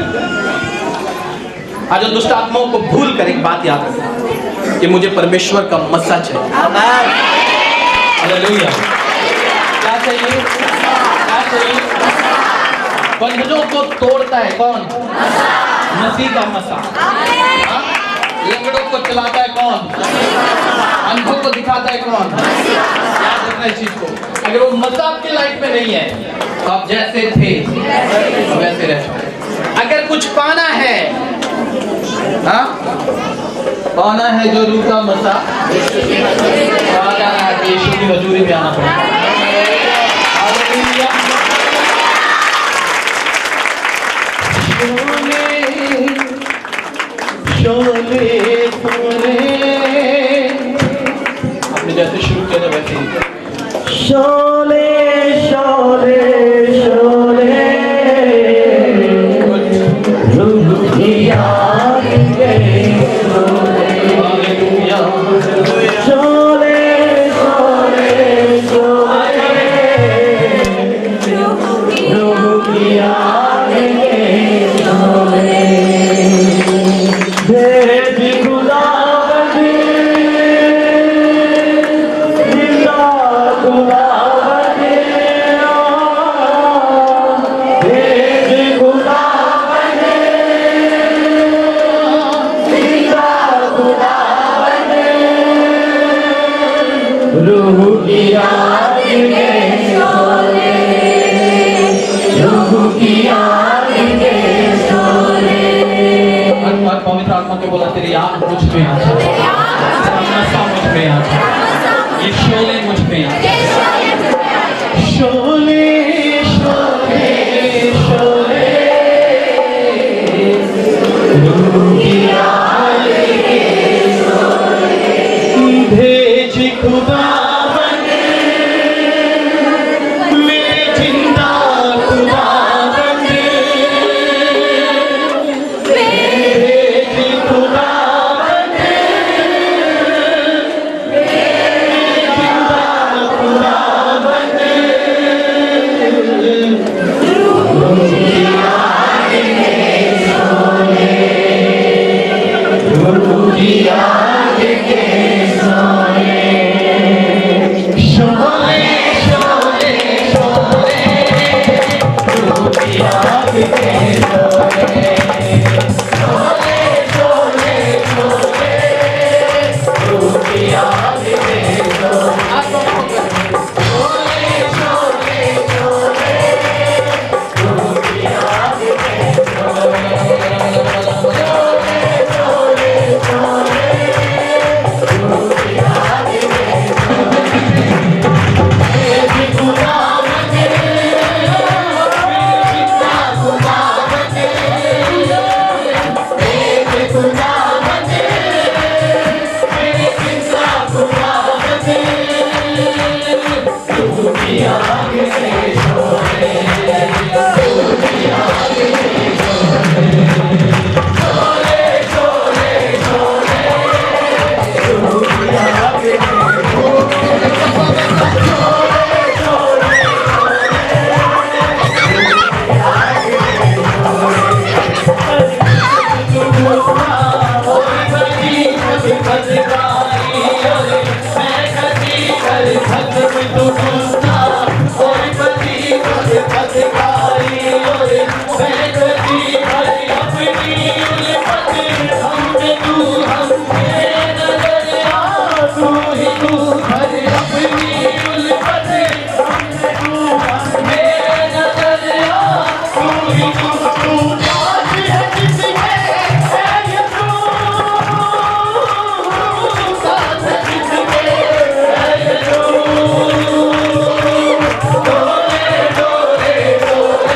आज दुष्ट आत्माओं को भूल कर एक बात याद रखना कि मुझे परमेश्वर का मसा चाहिए। हालेलुया। क्या चाहिए? क्या चाहिए? बंधनों को तोड़ता है कौन? मसीह का मसा। लंगड़ों को चलाता है कौन? अंधों को दिखाता है कौन? याद रखना इस चीज को। अगर वो मसा आपकी लाइफ में नहीं है तो आप जैसे थे वैसे रह। अगर कुछ पाना है, हाँ पाना है जो रूह का मसा, तो आ जाना है कि यीशु की हजूरी में आना पड़ेगा। शोले आपने जैसे शुरू किया था वैसे ही शोले शोले शोले रूह की आग के हालेलुया। शोले शोले शोले रूह की आग के शोले भेज खुदावंदी जिंदा खुदावंदी भेज खुदावंदी जिंदा खुदावंदी रूह की आग के शोले रूह की आग के शोले। और पवित्र आत्मा को बोला तेरी आग मुझ पे आ जा, तेरा मसा मुझ पे आ जा, ये शोले मुझ पे आ जा। शोले शोले शोले रूह की आग के शोले भेज खुदावंदी मेरे जिंदा खुदावंदी रूह की आग के शोले तू हर अपनी उल्फत मेरे नजरिया तू ही तू आज है जिसके है यीशु साथ जिसके है यीशु डोले डोले डोले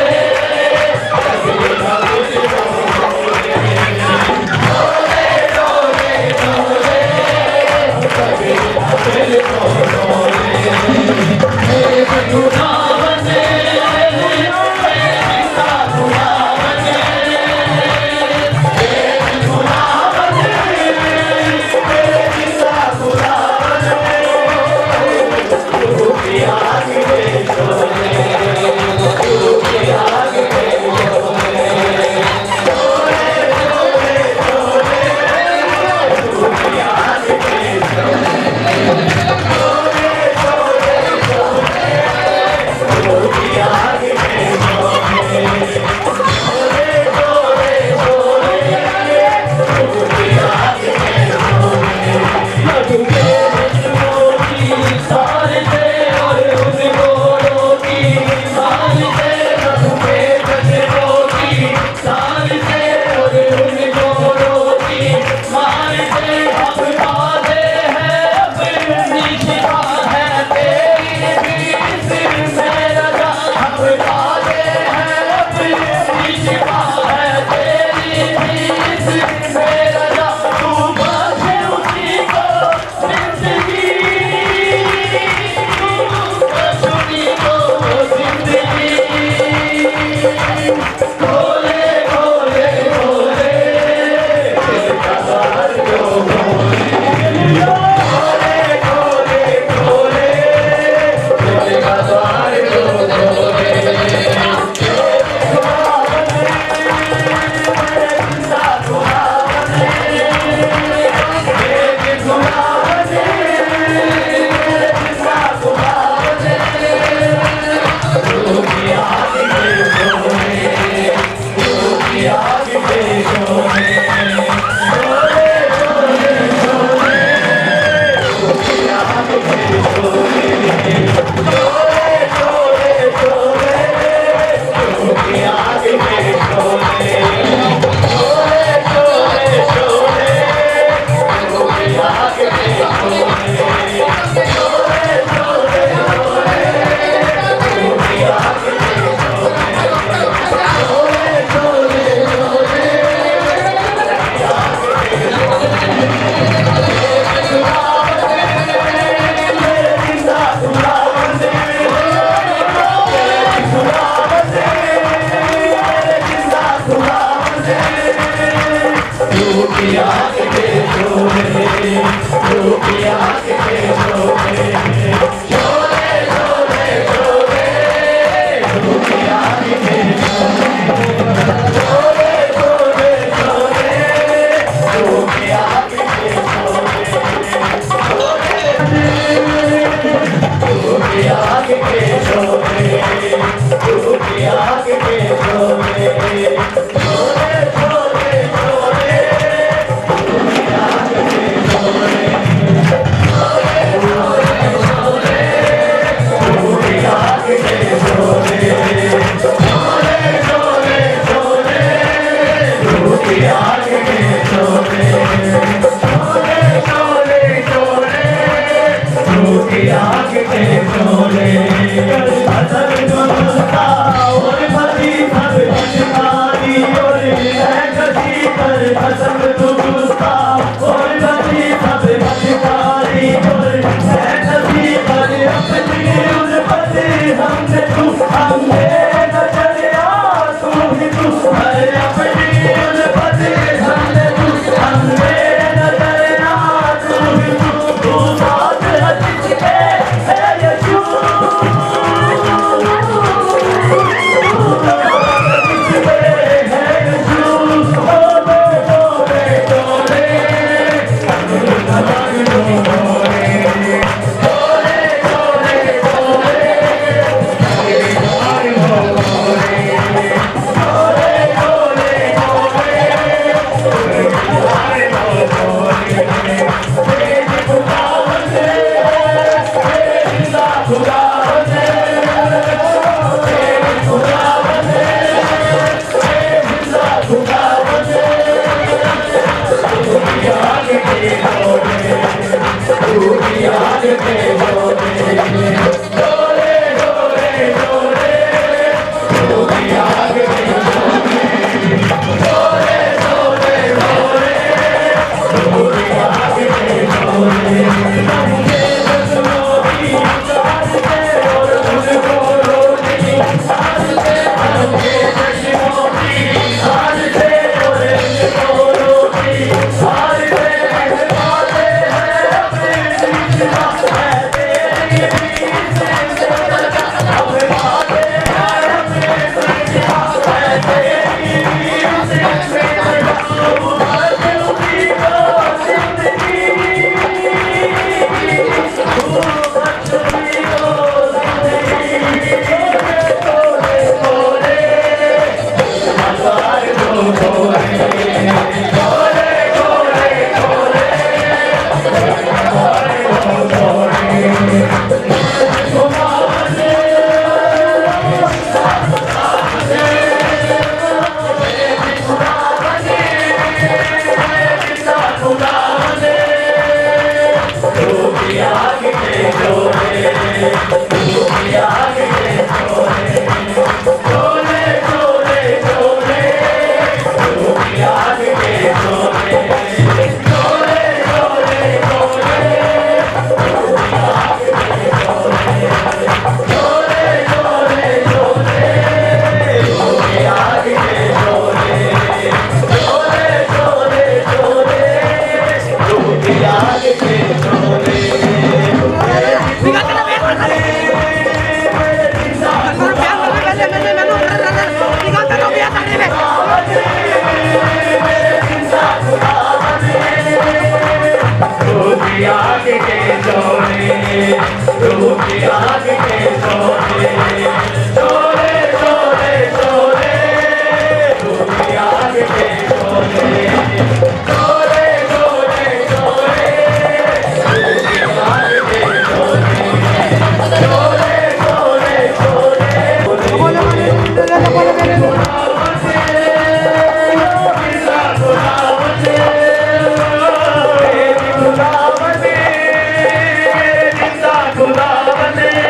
खुदा बने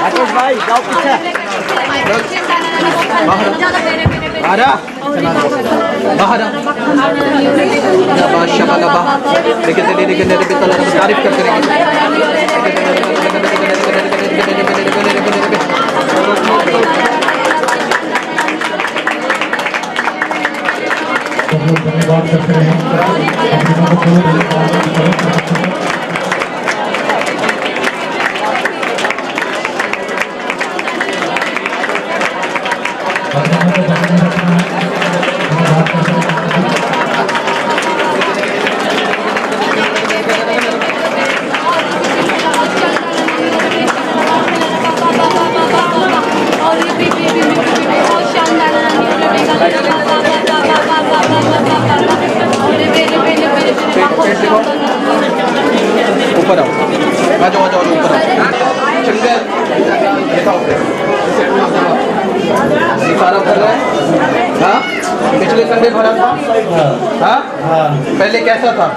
आशीष भाई जाओ पीछे बाहर आ बाहर आ बादशाह बाबा लेकिन तारीफ करते धन्यवाद करते हैं ऊपर आओ आ जाओ ऊपर आओ चंगर सारा भर रहा है हाँ पिछले संडे भरा था हाँ पहले कैसा था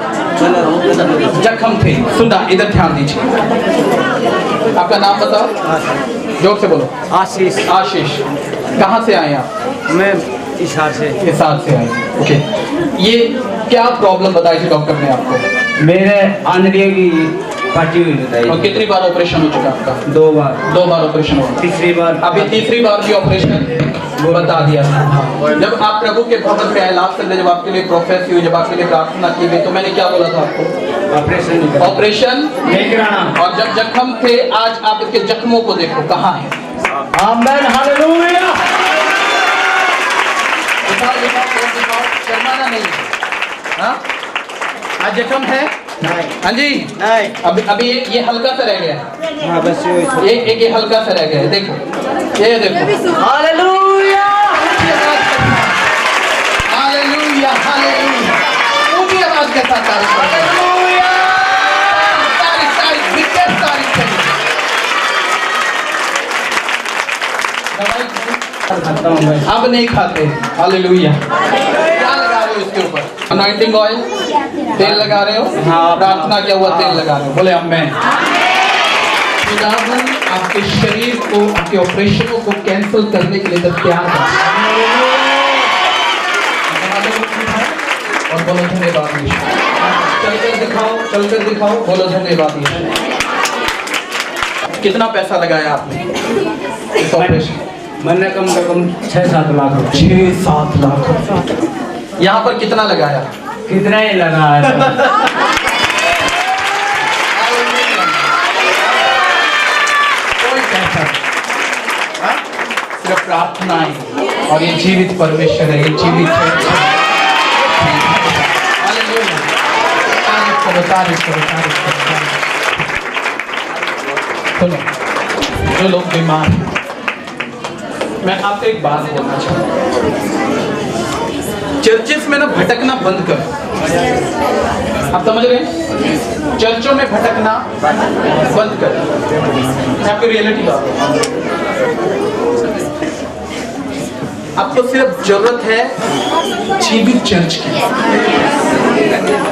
जख्म थे सुना इधर ध्यान दीजिए आपका नाम बताओ जोर से बोलो आशीष आशीष कहाँ से आए आप मैं हिसार से आए ओके ये क्या प्रॉब्लम बताई थी डॉक्टर ने आपको मेरे आंद्रिय की फटी हुई बताई। और कितनी बार ऑपरेशन हो चुका आपका? 2 बार। 2 बार ऑपरेशन हुआ। तीसरी बार अभी तीसरी बार भी ऑपरेशन वो बता दिया था। जब आप प्रभु के भवन में ऐलान कर, जब आपके लिए प्रोफेस हुई, जब आपके लिए प्रार्थना की गई, तो मैंने क्या बोला था आपको? ऑपरेशन नहीं कराना। और जब जख्म थे, आज आप इसके जख्मों को देखो कहाँ है। आमेन, हालेलुया। दिखाओ, शर्माना नहीं है। हाँ? आज जख्म है? नहीं। हाँ जी नहीं। अभी ये हल्का सा रह गया है। हाँ बस ये हल्का सा रह गया है। देखो, ये देखो। हालेलुया। Hallelujah, hallelujah. ऊंची आवाज के साथ तारीफ करें। तारीफ, विशेष तारीफ करें। दवाई अब नहीं खाते। हालेलुया। क्या लगा रहे हो इसके ऊपर? अनॉइंटिंग ऑयल, तेल लगा रहे हो? हाँ। प्रार्थना क्या हुआ? तेल लगा रहे हो? बोले आमेन। खुदावन आपके शरीर को, आपके ऑपरेशनों को कैंसिल करने के लिए तैयार है। और बोलो धन्यवाद यीशु। चलकर दिखाओ, बोलो धन्यवाद यीशु। कितना पैसा लगाया आपने इस ऑपरेशन? मैंने कम से कम 6-7 लाख रुपए। 6-7 लाख। यहाँ पर कितना लगाया? कितना ही लगा है? कोई पैसा नहीं। हाँ? सिर्फ प्रार्थनाएं, और ये जीवित परमेश्वर है, ये जीवित है। हालेलुया। तारीफ करो, तारीफ करो, तारीफ करो। सुनो, जो लोग बीमार हैं, मैं आपको एक बात बोलना चाहता हूँ। चर्चेस में ना भटकना बंद करो। आप समझ रहे हैं? चर्चों में भटकना बंद करो। मैं आपको रियलिटी बात बताऊं। आपको सिर्फ जरूरत है जीवित चर्च की।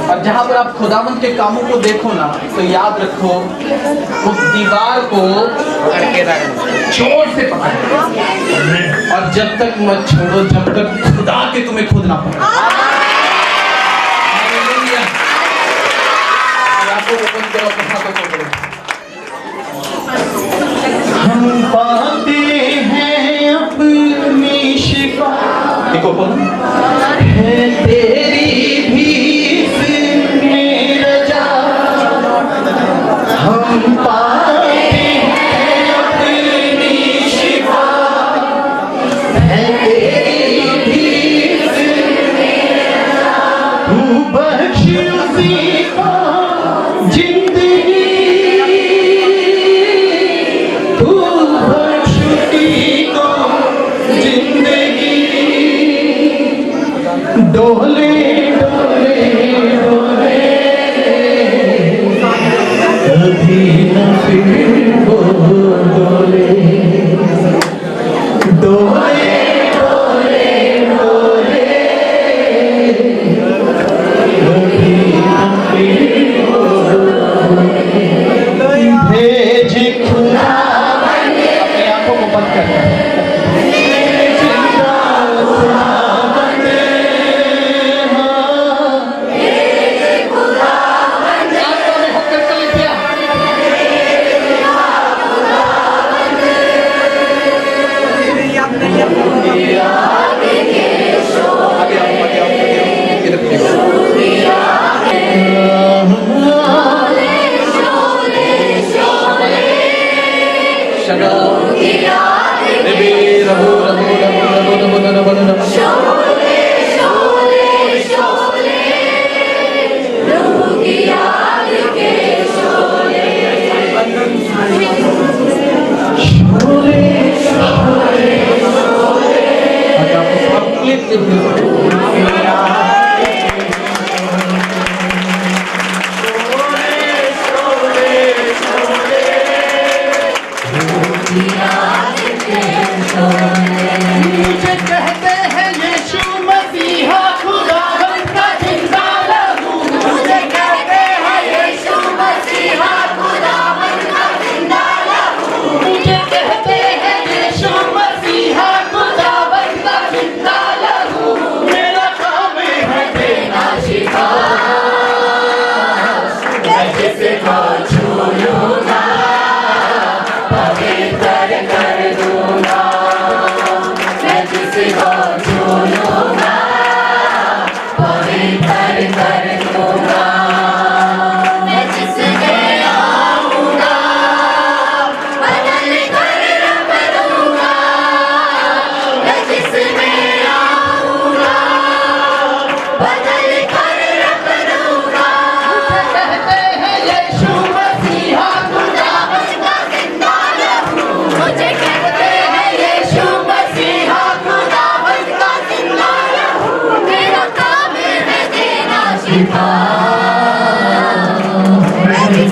और जहां पर आप खुदावंत के कामों को देखो ना, तो याद रखो उस दीवार को जोर से पकड़ो, और जब तक मत छोड़ो जब तक खुदा के तुम्हें खुद ना पकड़ो। हालेलुया। और आपको ओपन करो अपने हाथों को करो। हम पाते हैं अपनी शिफा, देखो कौन है तेरी भीख में रजा। हम पाते हैं अपनी शिफा, है तेरी भीख में रजा। तू बख्श उसी को जिंदगी, तू बख्श उसी को जिंदगी। डोले डोले डोले, कभी न फिर वो डोले। डोले डोले डोले, कभी न फिर वो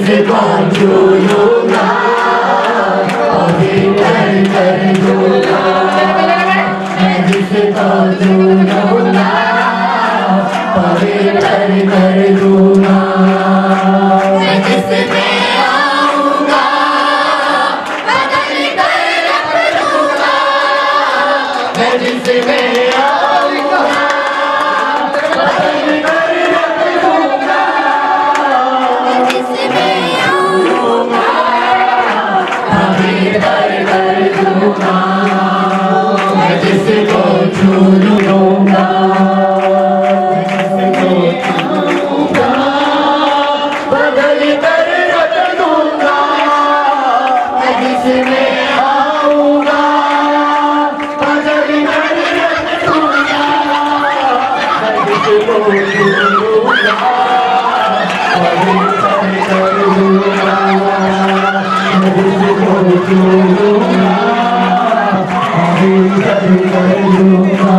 जिसको छूलूंगा पवित्र कर दूंगा मैं जिसको छूलूंगा पवित्र कर दूंगा मैं जिसमें आऊंगा बदल कर रख दूंगा मैं जिसमें आऊंगा बदल कर रख दूंगा मैं जिसमें आऊंगा पवित्र कर दूंगा मैं जिसको छूलूंगा बदल कर रख दूंगा मैं जिसमें आऊंगा बदल कर रख दूंगा मैं जिसको छूलूंगा पवित्र कर दूंगा मैं जिसको छूलूंगा पवित्र कर दूंगा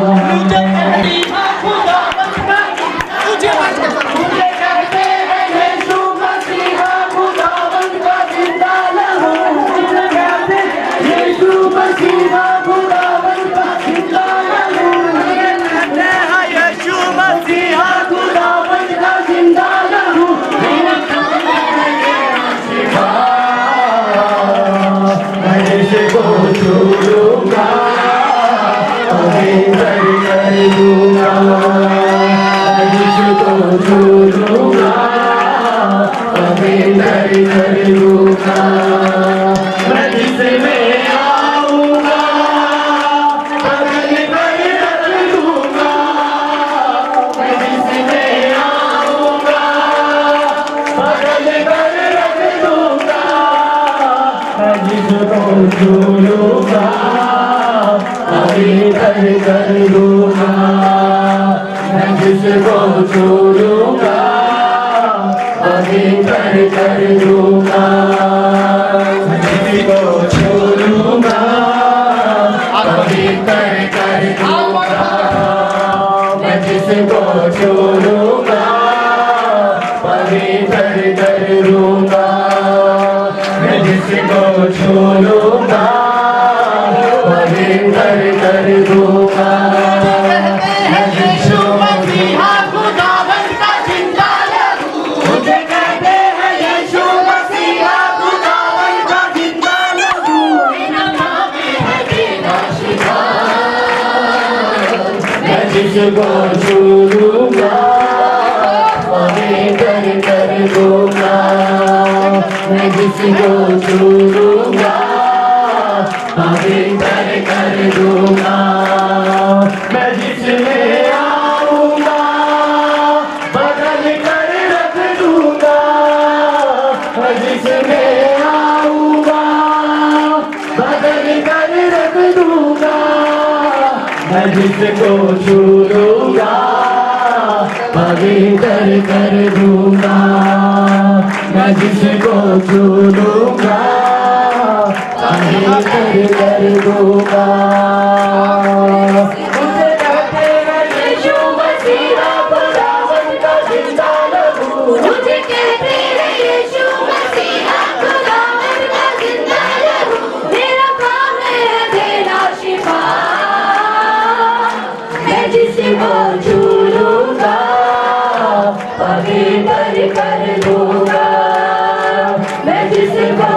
मुझे कहते हैं यीशु मसीहा खुदावंद का जिंदा लहू मुझे कहते हैं यीशु मसीहा खुदावंद का जिंदा लहू मुझे कहते हैं यीशु मसीहा खुदावंद का जिंदा लहू मेरा नाम है मेरा शिफा मैं जिसको छूलूंगा पवित्र कर दूंगा मैं जिसको छूलूंगा पवित्र कर दूंगा मैं जिसमें आऊंगा बदल कर रख दूंगा मैं जिसमें आऊंगा बदल कर रख दूंगा मैं जिसको छूलूंगा पवित्र कर दूंगा मैं जिसको छूलूंगा पवित्र कर दूंगा मैं जिसको छूलूंगा पवित्र कर दूंगा मैं जिसको छूलूंगा पवित्र कर दूंगा मैं जिसको छूलूंगा पवित्र कर दूंगा मैं यीशु मसीहा खुदावंद का जिंदा लहू मुझे कहते हैं यीशु मसीहा खुदावंद का जिंदा लहू मेरा नाम है मेरा शिफा मैं जिसको छूलूंगा पवित्र कर दूंगा मैं जिसको छूलूंगा पवित्र कर दूंगा मैं जिसमें आऊंगा बदल कर रख दूंगा मैं जिसमें आऊंगा बदल कर रख दूंगा मैं जिसको छूलूंगा पवित्र कर दूंगा मैं जिसको छूलूंगा पवित्र कर दूंगा मुझे कहते हैं यीशु मसीहा खुदावंद का जिंदा लहू मुझे कहते हैं यीशु मसीहा खुदावंद का जिंदा लहू मेरा काम है देना शिफा मैं जिसको छूलूंगा पवित्र कर दूंगा मैं जिसको